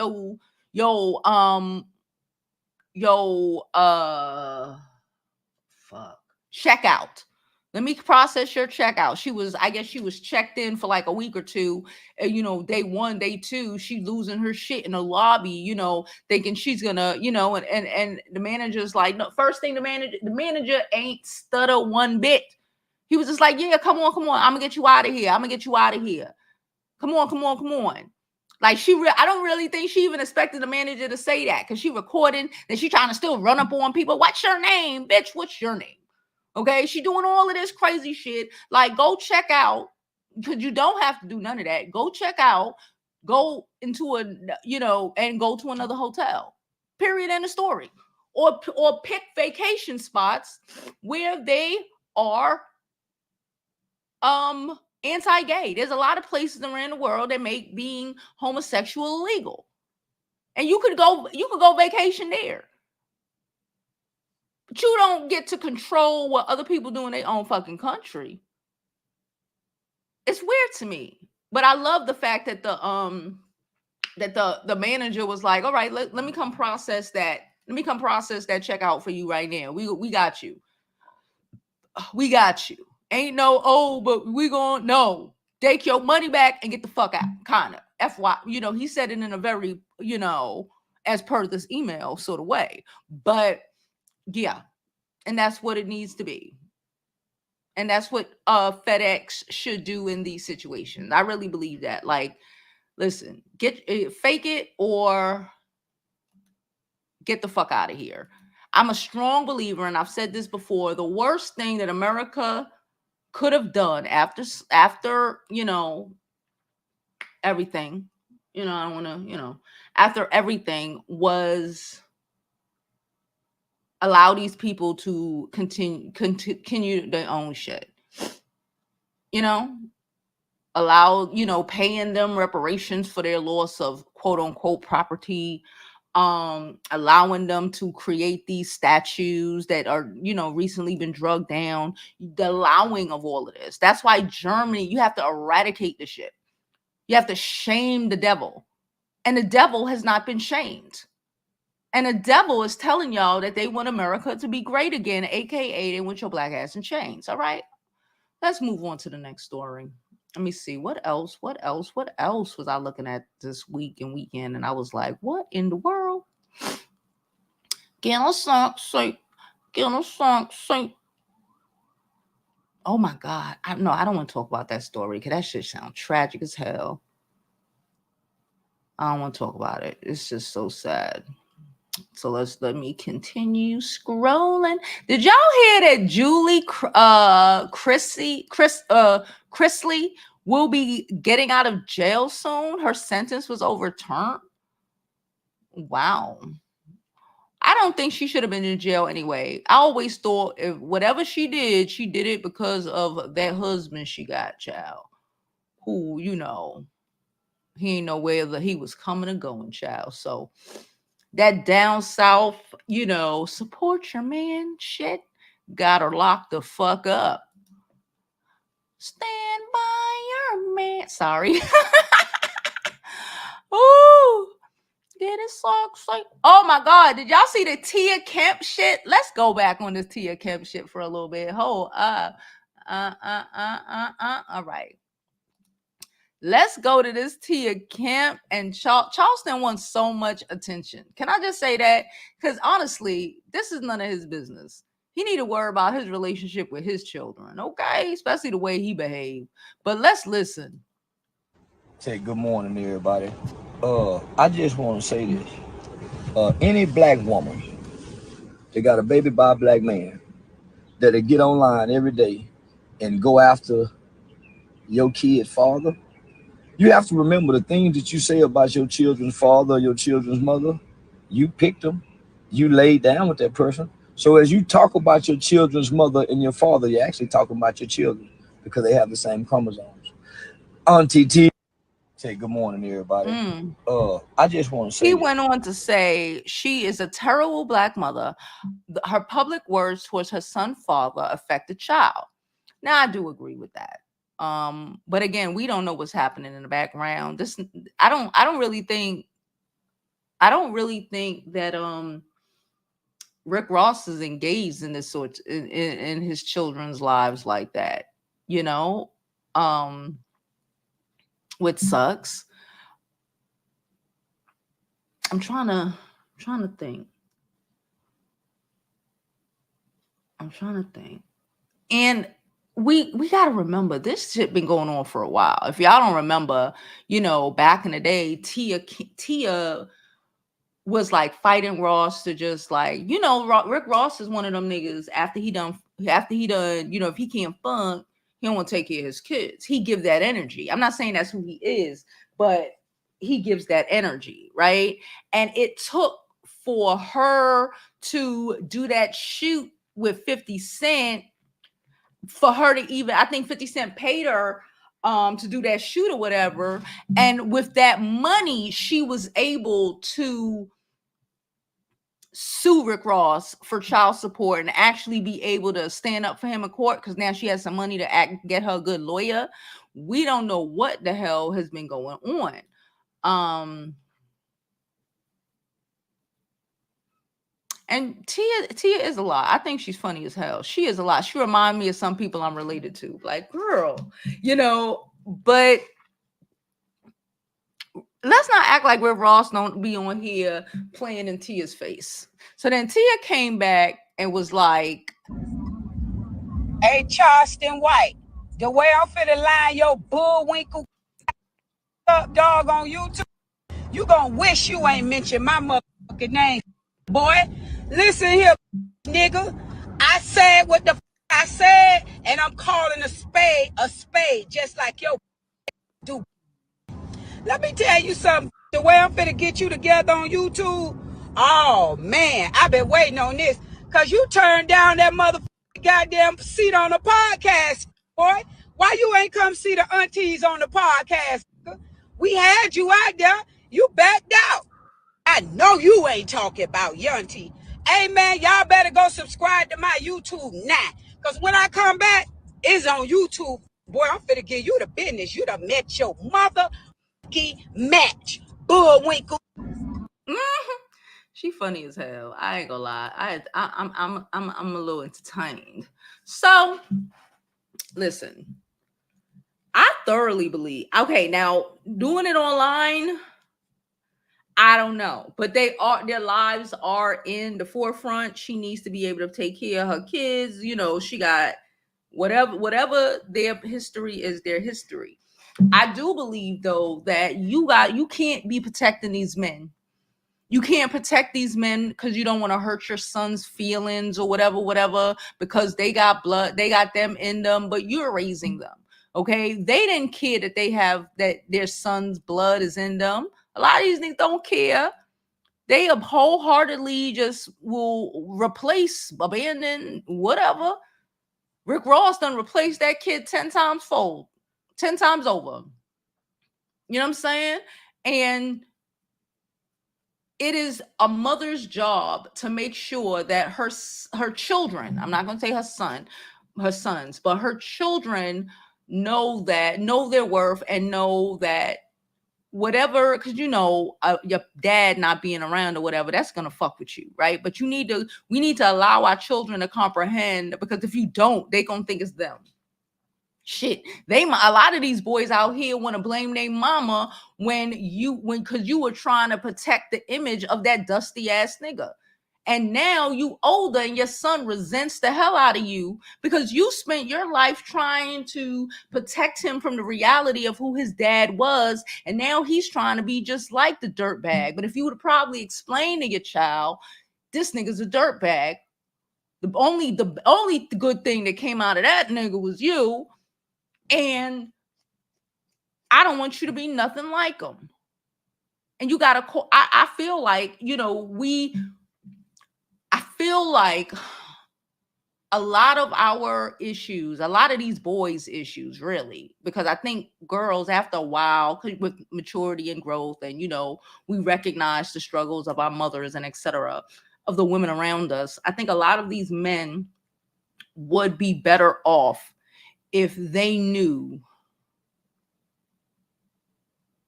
checkout. Let me process your checkout. I guess she was checked in for like a week or two. You know, day 1, day 2, she losing her shit in the lobby, you know, thinking she's gonna, you know, and the manager's like, no, first thing the manager ain't stutter one bit. He was just like, yeah, come on. I'm gonna get you out of here. Come on. Like I don't really think she even expected the manager to say that, because she recording and she trying to still run up on people. What's your name, bitch? What's your name? Okay, she doing all of this crazy shit. Like, go check out, because you don't have to do none of that. Go check out, go into and go to another hotel. Period. End of story. Or pick vacation spots where they are anti-gay. There's a lot of places around the world that make being homosexual illegal, and you could go vacation there. But you don't get to control what other people do in their own fucking country. It's weird to me. But I love the fact that the manager was like, all right, let me come process that. Let me come process that checkout for you right now. We got you. We got you. Ain't no, but no. Take your money back and get the fuck out. Kind of. FY. You know, he said it in a very, you know, as per this email sort of way. But yeah, and that's what it needs to be. And that's what FedEx should do in these situations. I really believe that. Like, listen, fake it or get the fuck out of here. I'm a strong believer, and I've said this before, the worst thing that America could have done after, you know, everything, you know, I don't want to, you know, after everything was allow these people to continue their own shit. You know, allow, you know, paying them reparations for their loss of quote unquote property, allowing them to create these statues that are, you know, recently been drugged down, the allowing of all of this. That's why Germany, you have to eradicate the shit. You have to shame the devil. And the devil has not been shamed. And the devil is telling y'all that they want America to be great again, aka they want your black ass in chains. All right, let's move on to the next story. Let me see, what else was I looking at this week and weekend, and I was like, what in the world? Oh my God, I don't want to talk about that story because that shit sounds tragic as hell. I don't want to talk about it. It's just so sad. So let me continue scrolling. Did y'all hear that Julie Chrisley will be getting out of jail soon? Her sentence was overturned. Wow. I don't think she should have been in jail anyway. I always thought if whatever she did it because of that husband she got, child. Who, you know, he ain't know whether he was coming or going, child. So that down south, you know, support your man shit got her locked the fuck up. Stand by your man. Sorry. Ooh. Did it sucks like, oh my God, did y'all see the Tia Kemp shit? Let's go back on this Tia Kemp shit for a little bit. Hold up. All right. Let's go to this Tia Kemp, and Charleston wants so much attention. Can I just say that? Because honestly, this is none of his business. He need to worry about his relationship with his children, okay? Especially the way he behaved. But let's listen. Say good morning, everybody. I just want to say this. Any black woman that got a baby by a black man, that they get online every day and go after your kid's father, you have to remember the things that you say about your children's father, your children's mother. You picked them. You laid down with that person. So as you talk about your children's mother and your father, you're actually talking about your children because they have the same chromosomes. Auntie T. Say good morning, everybody. I just want to say he went on to say she is a terrible black mother. Her public words towards her son's father affect the child. Now, I do agree with that. But again, we don't know what's happening in the background. I don't really think that Rick Ross is engaged in this sort in his children's lives like that, you know, which sucks. I'm trying to think. And we got to remember this shit been going on for a while. If y'all don't remember, you know, back in the day, Tia was like fighting Ross to just like, you know, Rick Ross is one of them niggas after he done, you know, if he can't funk, he don't want to take care of his kids. He give that energy. I'm not saying that's who he is, but he gives that energy, right? And it took for her to do that shoot with 50 Cent for her to even, I think 50 Cent paid her to do that shoot or whatever. And with that money, she was able to sue Rick Ross for child support and actually be able to stand up for him in court because now she has some money to get her a good lawyer. We don't know what the hell has been going on. And Tia is a lot. I think she's funny as hell. She is a lot. She reminds me of some people I'm related to. Like, girl, you know, but let's not act like Rick Ross don't be on here playing in Tia's face. So then Tia came back and was like, hey, Charleston White, the way I'm finna line your bullwinkle up, dog, on YouTube, you gonna wish you ain't mentioned my motherfucking name, boy. Listen here, nigga. I said what the I said, and I'm calling a spade, just like yo do. Let me tell you something. The way I'm finna get you together on YouTube, oh man, I've been waiting on this. Cause you turned down that motherfucking goddamn seat on the podcast, boy. Why you ain't come see the aunties on the podcast? We had you out there. You backed out. I know you ain't talking about your auntie. Hey man, y'all better go subscribe to my YouTube now. Cause when I come back, it's on YouTube. Boy, I'm finna give you the business. You done met your mother match. Bullwinkle. She funny as hell. I ain't gonna lie. I'm a little entertained. So listen, I thoroughly believe. Okay, now doing it online, I don't know, but their lives are in the forefront. She needs to be able to take care of her kids. You know, she got whatever their history is, their history. I do believe though that you can't be protecting these men You can't protect these men because you don't want to hurt your son's feelings or whatever, because they got blood, they got them in them, but you're raising them. Okay. They didn't care that their son's blood is in them. A lot of these niggas don't care. They wholeheartedly just will replace, abandon, whatever. Rick Ross done replaced that kid 10 times fold, 10 times over. You know what I'm saying? And it is a mother's job to make sure that her children, I'm not going to say her sons, but her children know their worth and know that whatever, because your dad not being around or whatever, that's going to fuck with you, right? But we need to allow our children to comprehend, because if you don't, they going to think it's them. Shit, a lot of these boys out here want to blame their mama because you were trying to protect the image of that dusty ass nigga. And now you older and your son resents the hell out of you because you spent your life trying to protect him from the reality of who his dad was. And now he's trying to be just like the dirtbag. But if you would probably explain to your child, this nigga's a dirtbag, the only good thing that came out of that nigga was you. And I don't want you to be nothing like him. And you gotta, I feel like, I feel like a lot of our issues, a lot of these boys' issues, really, because I think girls, after a while, with maturity and growth, and, we recognize the struggles of our mothers and etc., of the women around us. I think a lot of these men would be better off if they knew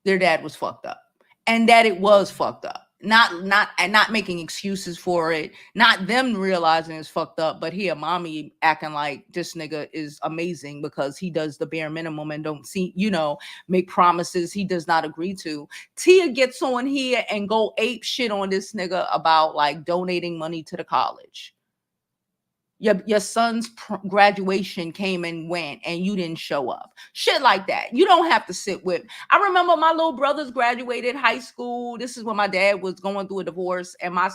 their dad was fucked up and that it was fucked up. Not making excuses for it, not them realizing it's fucked up, but here, mommy acting like this nigga is amazing because he does the bare minimum and don't see, make promises he does not agree to. Tia gets on here and go ape shit on this nigga about like donating money to the college. Your son's graduation came and went and you didn't show up. Shit like that. You don't have to sit with. I remember my little brothers graduated high school. This is when my dad was going through a divorce and my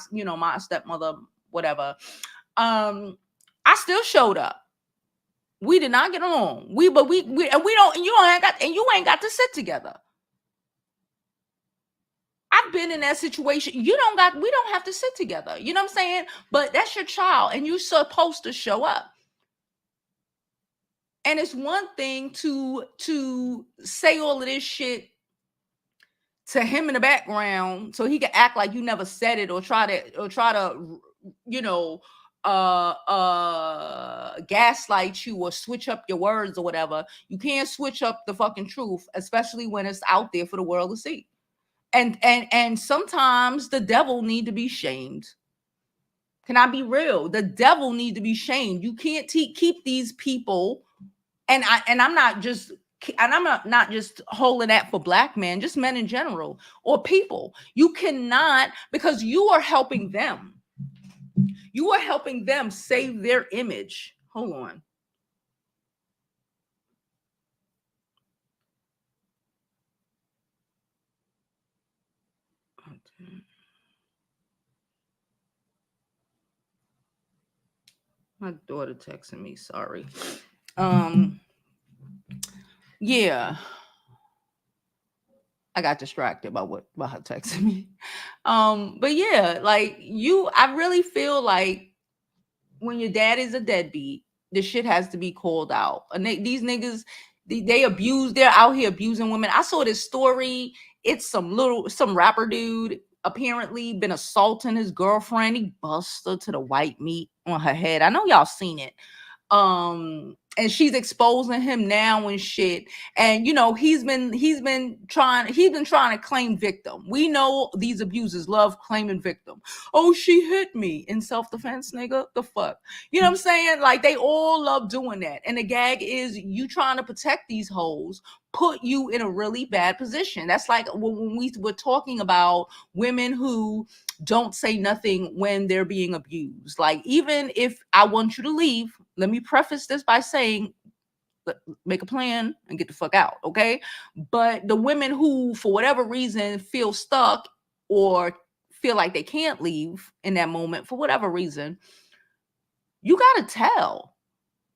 stepmother, whatever. I still showed up. We did not get along. You ain't got to sit together. I've been in that situation. We don't have to sit together. You know what I'm saying? But that's your child and you're supposed to show up. And it's one thing to say all of this shit to him in the background so he can act like you never said it or try to gaslight you or switch up your words or whatever. You can't switch up the fucking truth, especially when it's out there for the world to see. And sometimes the devil need to be shamed. Can I be real? The devil need to be shamed. You can't keep these people, and I'm not just holding that for black men, just men in general or people. You cannot, because you are helping them. You are helping them save their image. Hold on. My daughter texting me, sorry. Yeah. I got distracted by her texting me. But yeah, like I really feel like when your dad is a deadbeat, this shit has to be called out. And these niggas, they're out here abusing women. I saw this story. It's some rapper dude apparently been assaulting his girlfriend. He busted her to the white meat on her head. I know y'all seen it. And she's exposing him now and shit. And he's been trying to claim victim. We know these abusers love claiming victim. Oh, she hit me in self-defense, nigga. The fuck? You know what I'm saying? Like they all love doing that. And the gag is you trying to protect these hoes put you in a really bad position. That's like when we were talking about women who don't say nothing when they're being abused. Like, even if I want you to leave, let me preface this by saying, make a plan and get the fuck out, okay? But the women who, for whatever reason, feel stuck or feel like they can't leave in that moment for whatever reason, you got to tell.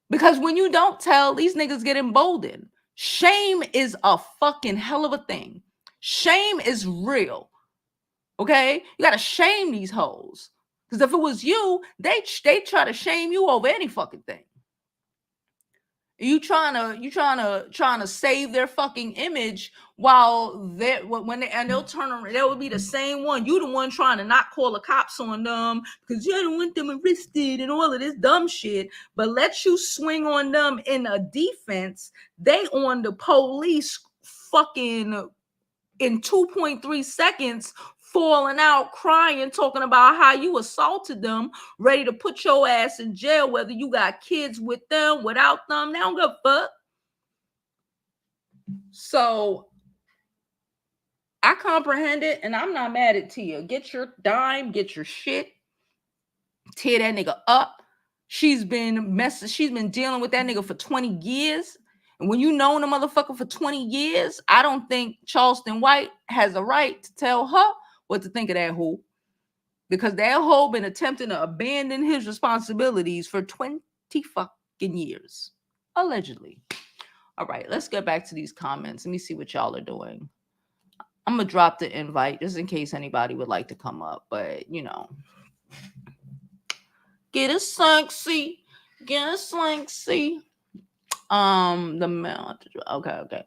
Because when you don't tell, these niggas get emboldened. Shame is a fucking hell of a thing. Shame is real. Okay? You got to shame these hoes. Because if it was you, they try to shame you over any fucking thing. You trying to save their fucking image while they'll turn around. They would be the same one. You the one trying to not call the cops on them because you don't want them arrested and all of this dumb shit. But let you swing on them in a defense. They on the police fucking in 2.3 seconds, falling out, crying, talking about how you assaulted them, ready to put your ass in jail, whether you got kids with them, without them. They don't give a fuck. So I comprehend it, and I'm not mad at Tia. Get your dime, get your shit, tear that nigga up. She's been dealing with that nigga for 20 years. And when you know the motherfucker for 20 years, I don't think Charleston White has a right to tell her what to think of that hoe. Because that hoe been attempting to abandon his responsibilities for 20 fucking years. Allegedly. All right, let's get back to these comments. Let me see what y'all are doing. I'm going to drop the invite just in case anybody would like to come up. But, you know. Get it sexy. Get it sexy. The mail. Okay. Okay.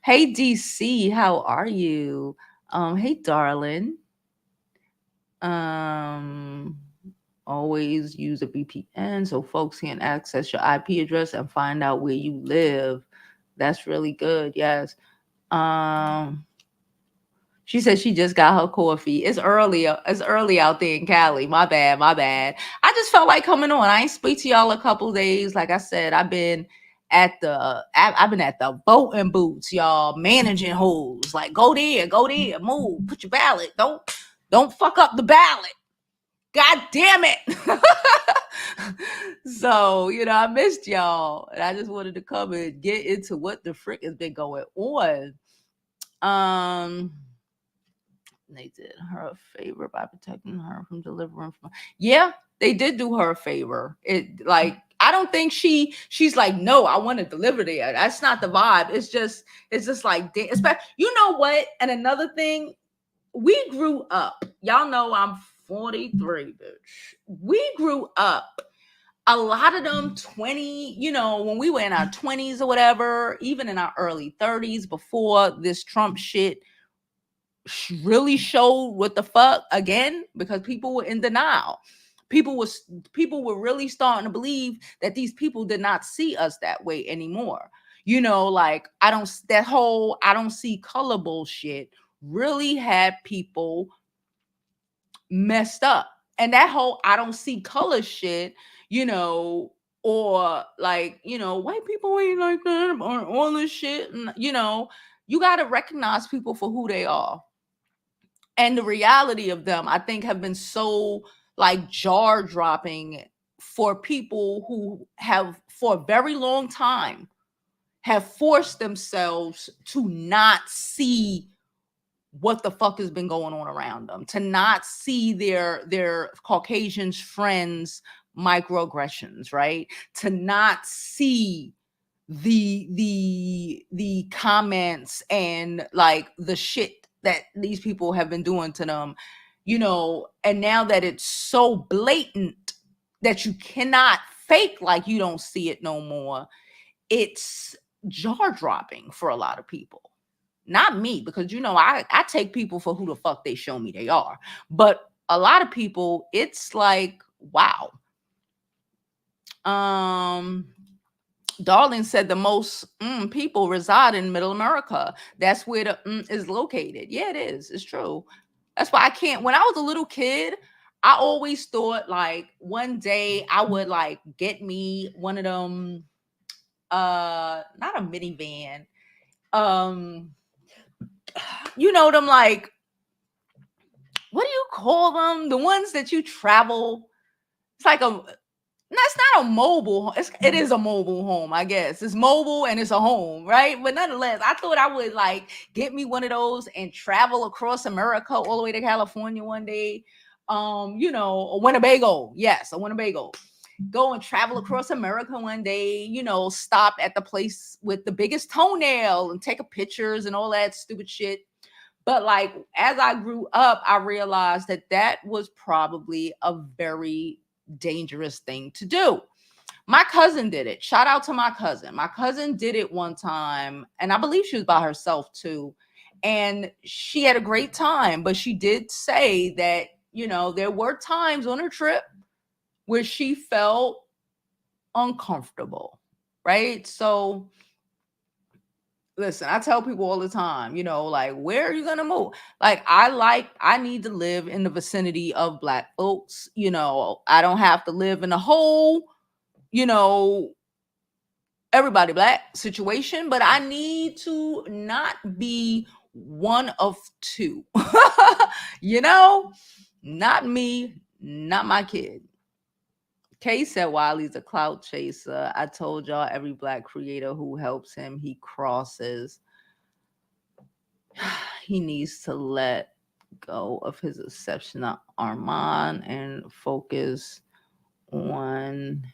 Hey DC, how are you? Hey darling. Always use a VPN so folks can access your IP address and find out where you live. That's really good. Yes. She said she just got her coffee. It's early out there in Cali. My bad. I just felt like coming on. I ain't speak to y'all a couple days. Like I said, I've been at the voting booths, y'all, managing holes. Like go there, move, put your ballot. Don't fuck up the ballot. God damn it. So, you know, I missed y'all. And I just wanted to come and get into what the frick has been going on. They did her a favor by protecting her from delivering from. Yeah, they did do her a favor. I don't think she's like, no, I want to deliver there. That's not the vibe. It's just like, you know what? And another thing, we grew up. Y'all know I'm 43, bitch. We grew up. A lot of them 20, you know, when we were in our 20s or whatever, even in our early 30s before this Trump shit really showed what the fuck again, because people were in denial. People were really starting to believe that these people did not see us that way anymore. You know, like I don't see color bullshit really had people messed up. And that whole I don't see color shit, you know, or like, you know, white people ain't like that or all this shit. And, you know, you got to recognize people for who they are. And the reality of them, I think, have been so like jaw dropping for people who have for a very long time have forced themselves to not see what the fuck has been going on around them, to not see their Caucasian friends' microaggressions, right? To not see the comments and like the shit that these people have been doing to them, you know. And now that it's so blatant that you cannot fake like you don't see it no more, it's jaw-dropping for a lot of people. Not me, because, you know, I take people for who the fuck they show me they are. But a lot of people, it's like, wow. Darling said the most people reside in Middle America. That's where the is located. Yeah, it is. It's true. That's why I can't. When I was a little kid, I always thought like one day I would like get me one of them, not a minivan. You know them, like, what do you call them? The ones that you travel. It's like That's not a mobile. It is a mobile home, I guess. It's mobile and it's a home, right? But nonetheless, I thought I would like get me one of those and travel across America all the way to California one day. A Winnebago. Yes, a Winnebago. Go and travel across America one day, stop at the place with the biggest toenail and take pictures and all that stupid shit. But like, as I grew up, I realized that was probably a very dangerous thing to do. My cousin did it. Shout out to my cousin. My cousin did it one time, and I believe she was by herself too. And she had a great time, but she did say that, there were times on her trip where she felt uncomfortable, right? So listen, I tell people all the time, like, where are you going to move? Like, I need to live in the vicinity of Black folks. I don't have to live in a whole, everybody Black situation, but I need to not be one of two, not me, not my kid. Kay said Wiley's a clout chaser. I told y'all every Black creator who helps him, he crosses. He needs to let go of his exceptional Armand and focus on.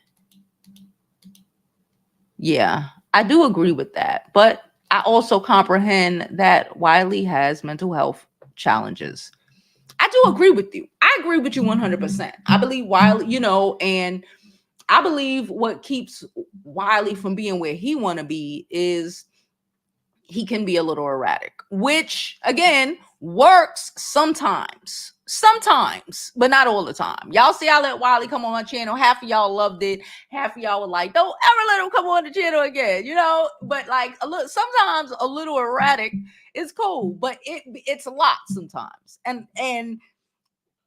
Yeah, I do agree with that. But I also comprehend that Wiley has mental health challenges. I do agree with you. I agree with you 100%. I believe Wiley, and I believe what keeps Wiley from being where he want to be is he can be a little erratic, which again works sometimes, but not all the time. Y'all see, I let Wiley come on my channel. Half of y'all loved it. Half of y'all were like, don't ever let him come on the channel again, but like sometimes a little erratic is cool, but it's a lot sometimes. And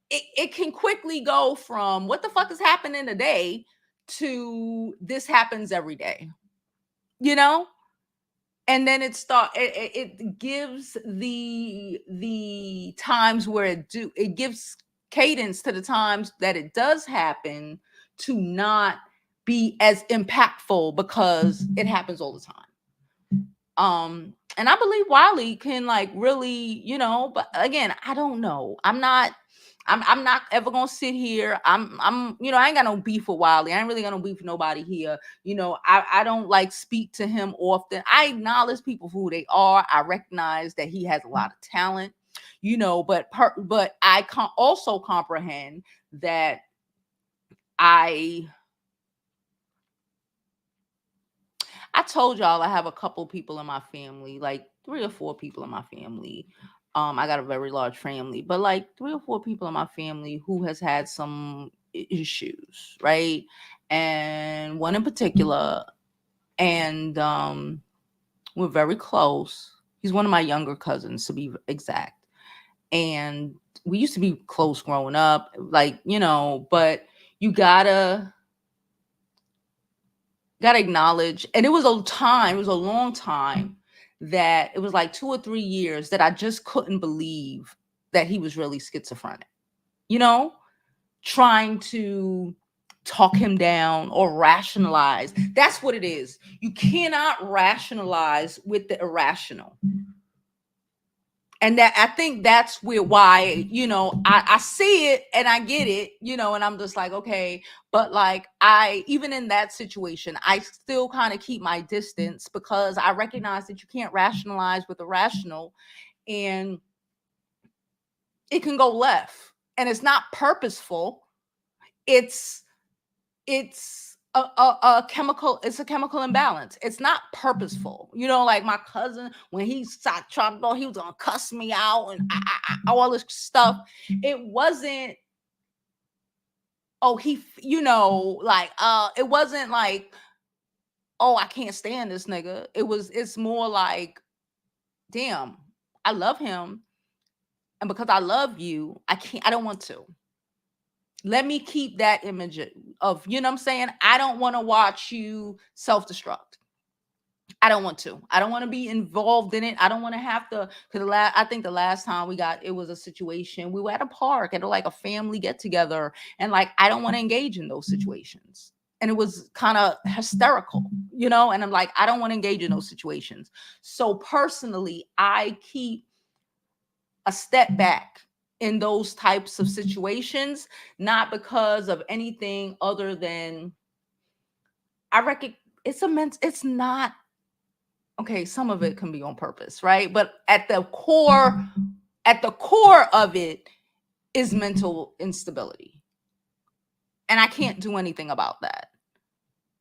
it can quickly go from what the fuck is happening today to this happens every day, and then it gives the times where it gives cadence to the times that it does happen to not be as impactful because it happens all the time. And I believe Wiley can like really, but again, I don't know. I'm not ever gonna sit here. I ain't got no beef with Wiley. I ain't really got no beef with nobody here. I don't like speak to him often. I acknowledge people for who they are. I recognize that he has a lot of talent, but I can also comprehend that I told y'all I have a couple people in my family, like 3 or 4 people in my family. I got a very large family, but like 3 or 4 people in my family who has had some issues, right? And one in particular, and we're very close. He's one of my younger cousins, to be exact. And we used to be close growing up, like, but you gotta acknowledge, and it was a long time that it was like 2 or 3 years that I just couldn't believe that he was really schizophrenic, trying to talk him down or rationalize. That's what it is. You cannot rationalize with the irrational. And that, I think that's why, I see it and I get it, and I'm just like, okay, but like, even in that situation, I still kind of keep my distance because I recognize that you can't rationalize with irrational, and it can go left, and it's not purposeful. It's a chemical imbalance. It's not purposeful. Like my cousin, when he started trying to, he was gonna cuss me out and all this stuff. It wasn't, it wasn't like, oh, I can't stand this nigga. It's more like, damn, I love him. And because I love you, I don't want to. Let me keep that image of, what I'm saying? I don't want to watch you self-destruct. I don't want to. I don't want to be involved in it. I don't want to have to, because I think the last time it was a situation, we were at a park at like a family get together, and like, I don't want to engage in those situations. And it was kind of hysterical, you know? And I'm like, I don't want to engage in those situations. So personally, I keep a step back in those types of situations, not because of anything other than I reckon it's not okay. Some of it can be on purpose, right? But at the core of it is mental instability. And I can't do anything about that.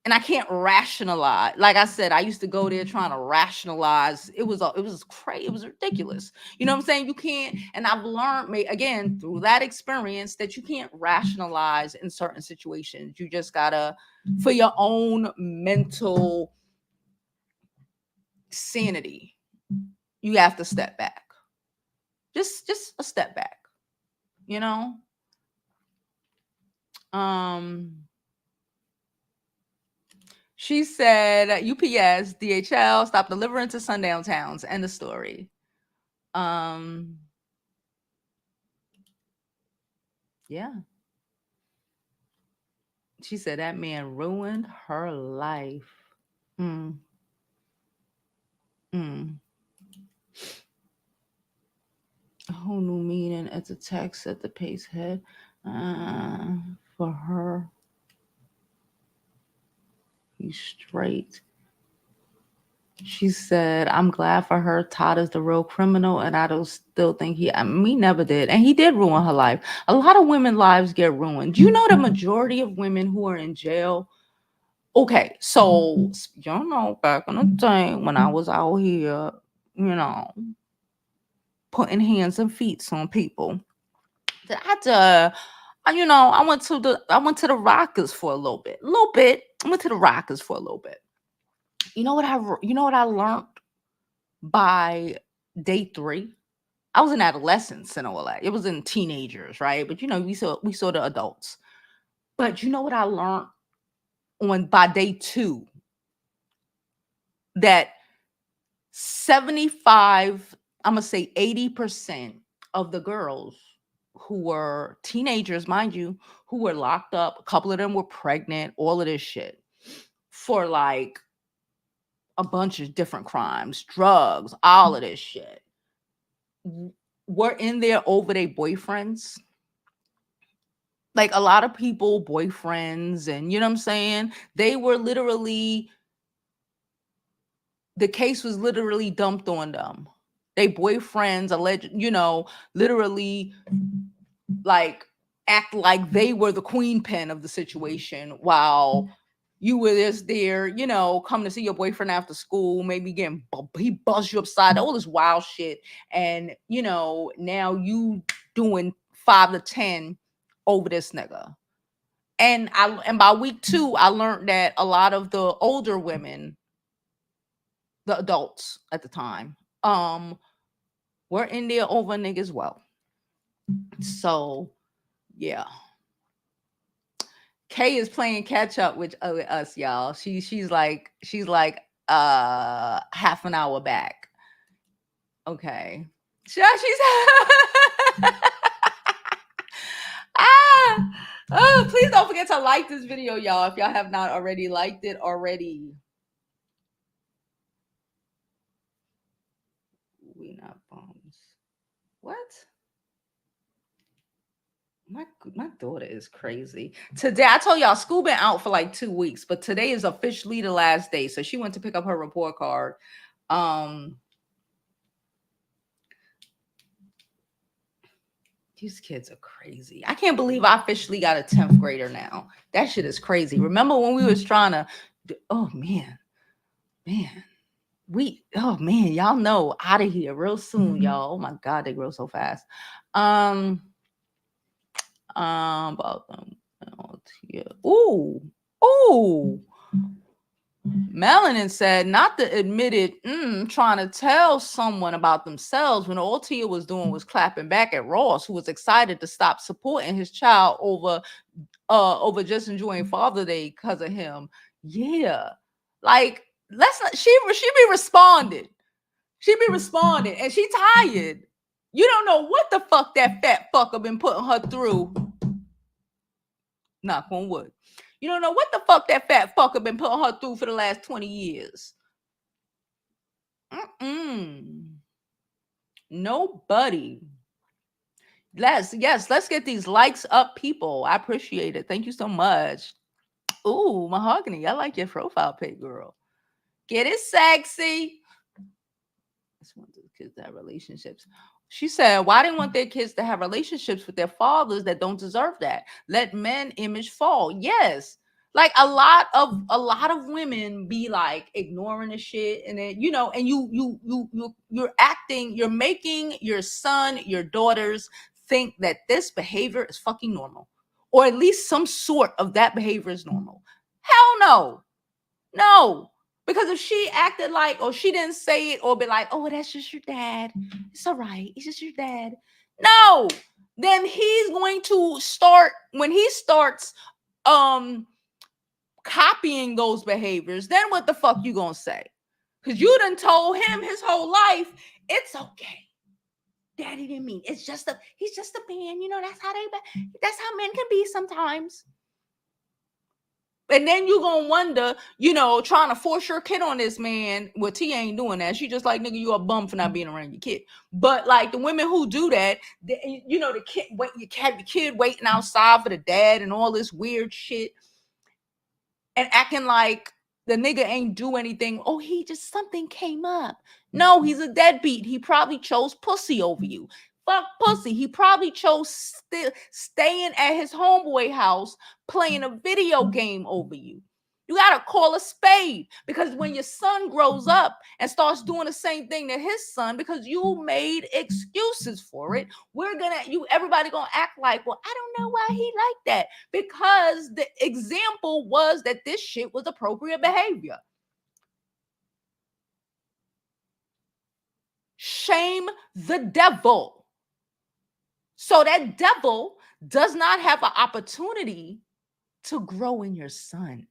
And I can't rationalize. Like I said, I used to go there trying to rationalize. It was crazy. It was ridiculous. You know what I'm saying? You can't. And I've learned, again, through that experience, that you can't rationalize in certain situations. You just gotta, for your own mental sanity, you have to step back. Just a step back. You know. She said UPS, DHL, stop delivering to sundown towns. End of story. Yeah. She said that man ruined her life. A whole new meaning at the text at the pace head for her. He's straight. She said, I'm glad for her. Todd is the real criminal, and I don't still think he never did. And he did ruin her life. A lot of women's lives get ruined. Do you know the majority of women who are in jail? Okay, so you know, back in the day when I was out here, you know, putting hands and feet on people, I had to, you know, I went to the Rockers for a little bit. I went to the Rockers for a little bit. You know what I learned by day 3? I was in adolescence and all that. It was in teenagers, right? But you know, we saw the adults. But you know what I learned by day 2? That 75, I'm gonna say 80% of the girls who were teenagers, mind you, who were locked up, a couple of them were pregnant, all of this shit, for like a bunch of different crimes, drugs, all of this shit, were in there over their boyfriends. Like a lot of people, boyfriends, and you know what I'm saying? They were literally, the case was literally dumped on them. They boyfriends alleged, you know, literally like act like they were the queen pin of the situation while you were just there, you know, coming to see your boyfriend after school, maybe he buzzed you upside, all this wild shit. And, you know, now you doing 5 to 10 over this nigga. And by week 2, I learned that a lot of the older women, the adults at the time, were in there over a nigga as well. So, yeah. Kay is playing catch up with us, y'all. She's like half an hour back. Okay. She's please don't forget to like this video, y'all, if y'all have not already liked it already. We not bums. What? My daughter is crazy. Today, I told y'all school been out for like 2 weeks, but today is officially the last day. So she went to pick up her report card. These kids are crazy. I can't believe I officially got a 10th grader now. That shit is crazy. Remember when we was trying to, oh man, y'all know, out of here real soon, y'all. Oh my God, they grow so fast. About them. Ooh. Melanin said, not the admitted trying to tell someone about themselves when all Tia was doing was clapping back at Ross, who was excited to stop supporting his child over just enjoying Father's Day because of him. Yeah, like let's not. She be responding. And she tired. You don't know what the fuck that fat fucker been putting her through. Knock on wood. You don't know what the fuck that fat fucker been putting her through for the last 20 years. Nobody. Let's get these likes up, people. I appreciate it. Thank you so much. Ooh, Mahogany, I like your profile pic, girl. Get it sexy. Just want the kids to have relationships. She said, why didn't want their kids to have relationships with their fathers that don't deserve that? Let men image fall. Yes. Like a lot of women be like ignoring the shit, and then and you're making your son, your daughters think that this behavior is fucking normal, or at least some sort of that behavior is normal. Hell no. Because if she acted like, or she didn't say it, or be like, oh, that's just your dad. It's all right. It's just your dad. No. Then he's going to start, when he starts copying those behaviors, then what the fuck you gonna say? Because you done told him his whole life, it's okay. Daddy didn't mean he's just a man. That's how men can be sometimes. And then you gonna wonder, trying to force your kid on this man. Well, T ain't doing that. She just like, nigga, you a bum for not being around your kid. But like the women who do that, the kid, you have your kid waiting outside for the dad and all this weird shit, and acting like the nigga ain't do anything. Oh, something came up. No, he's a deadbeat. He probably chose pussy over you. Fuck pussy. He probably chose staying at his homeboy house playing a video game over you. You got to call a spade, because when your son grows up and starts doing the same thing to his son because you made excuses for it, everybody going to act like, well, I don't know why he liked that, because the example was that this shit was appropriate behavior. Shame the devil. So that devil does not have an opportunity to grow in your son.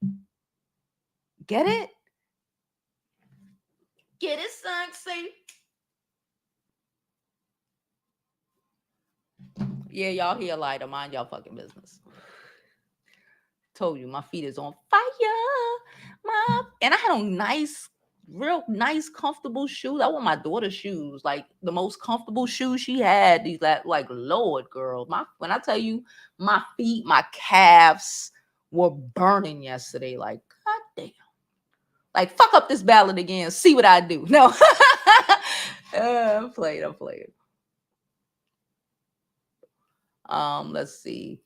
Get it? Get it, sexy? Yeah, y'all hear lighter. Mind y'all fucking business. Told you my feet is on fire. And I had on real nice, comfortable shoes. I want my daughter's shoes, like the most comfortable shoes she had. These like Lord, girl. When I tell you, my feet, my calves were burning yesterday. Like, goddamn. Like, fuck up this ballad again. See what I do. No. I'm playing. Let's see.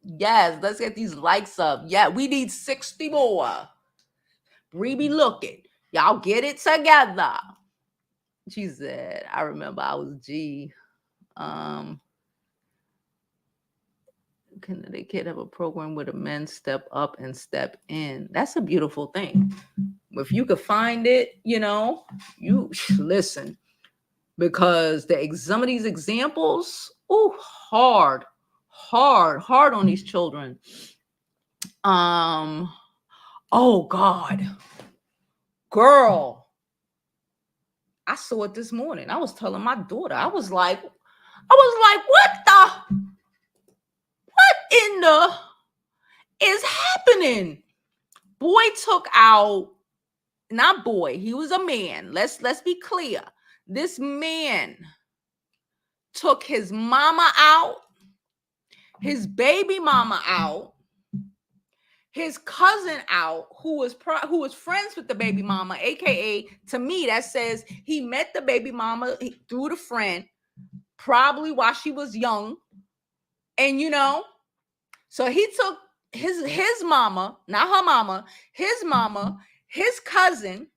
Yes, let's get these likes up. Yeah, we need 60 more. Bree be looking. Y'all get it together. She said, I remember I was G. Can the kid have a program where the men step up and step in? That's a beautiful thing. If you could find it, you listen, because some of these examples, hard on these children. Oh God, girl, I saw it this morning. I was telling my daughter, I was like, what in the is happening? Boy took out, not boy, he was a man. Let's be clear. This man took his mama out, his baby mama out, his cousin out, who was friends with the baby mama, aka, to me, that says he met the baby mama through the friend, probably while she was young. And so he took his mama, not her mama, his mama, his cousin,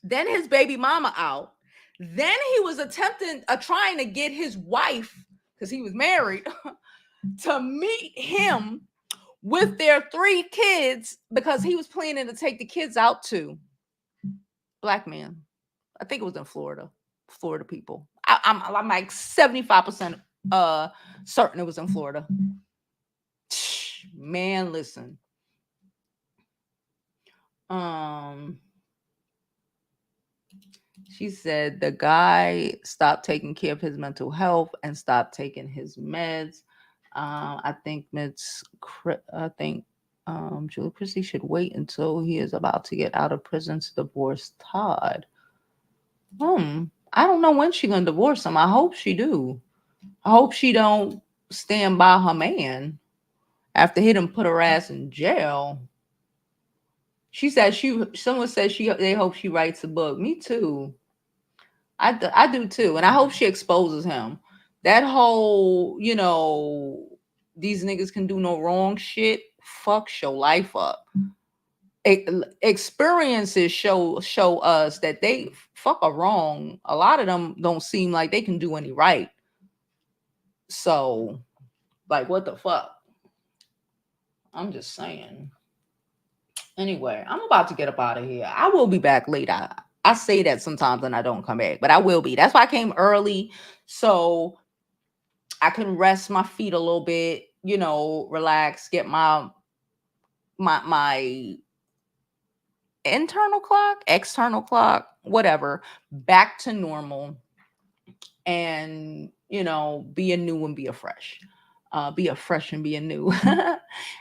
then his baby mama out. Then he was trying to get his wife, because he was married, to meet him with their 3 kids, because he was planning to take the kids out too. Black man. I think it was in Florida people. I'm like 75% certain it was in Florida. Man, listen. She said the guy stopped taking care of his mental health and stopped taking his meds. I think Julie Christie should wait until he is about to get out of prison to divorce Todd. I don't know when she gonna divorce him. I hope she do. I hope she don't stand by her man after he done put her ass in jail. She said someone said they hope she writes a book. Me too. I do too. And I hope she exposes him. That whole, these niggas can do no wrong shit. Fucks your life up. Experiences show us that they fuck are wrong. A lot of them don't seem like they can do any right. So, like, what the fuck? I'm just saying. Anyway, I'm about to get up out of here. I will be back later. I say that sometimes and I don't come back, but I will be. That's why I came early, so I can rest my feet a little bit, relax, get my internal clock, external clock, whatever, back to normal, and be a new and be a fresh. Be a fresh and be a new.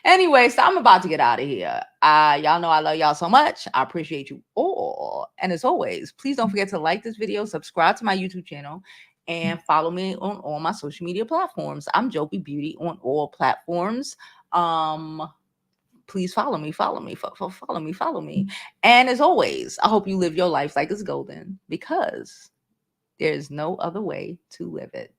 Anyway, so I'm about to get out of here. Y'all know I love y'all so much. I appreciate you all. And as always, please don't forget to like this video, subscribe to my YouTube channel, and follow me on all my social media platforms. I'm Jovi Beauty on all platforms. Please follow me. Follow me. And as always, I hope you live your life like it's golden, because there's no other way to live it.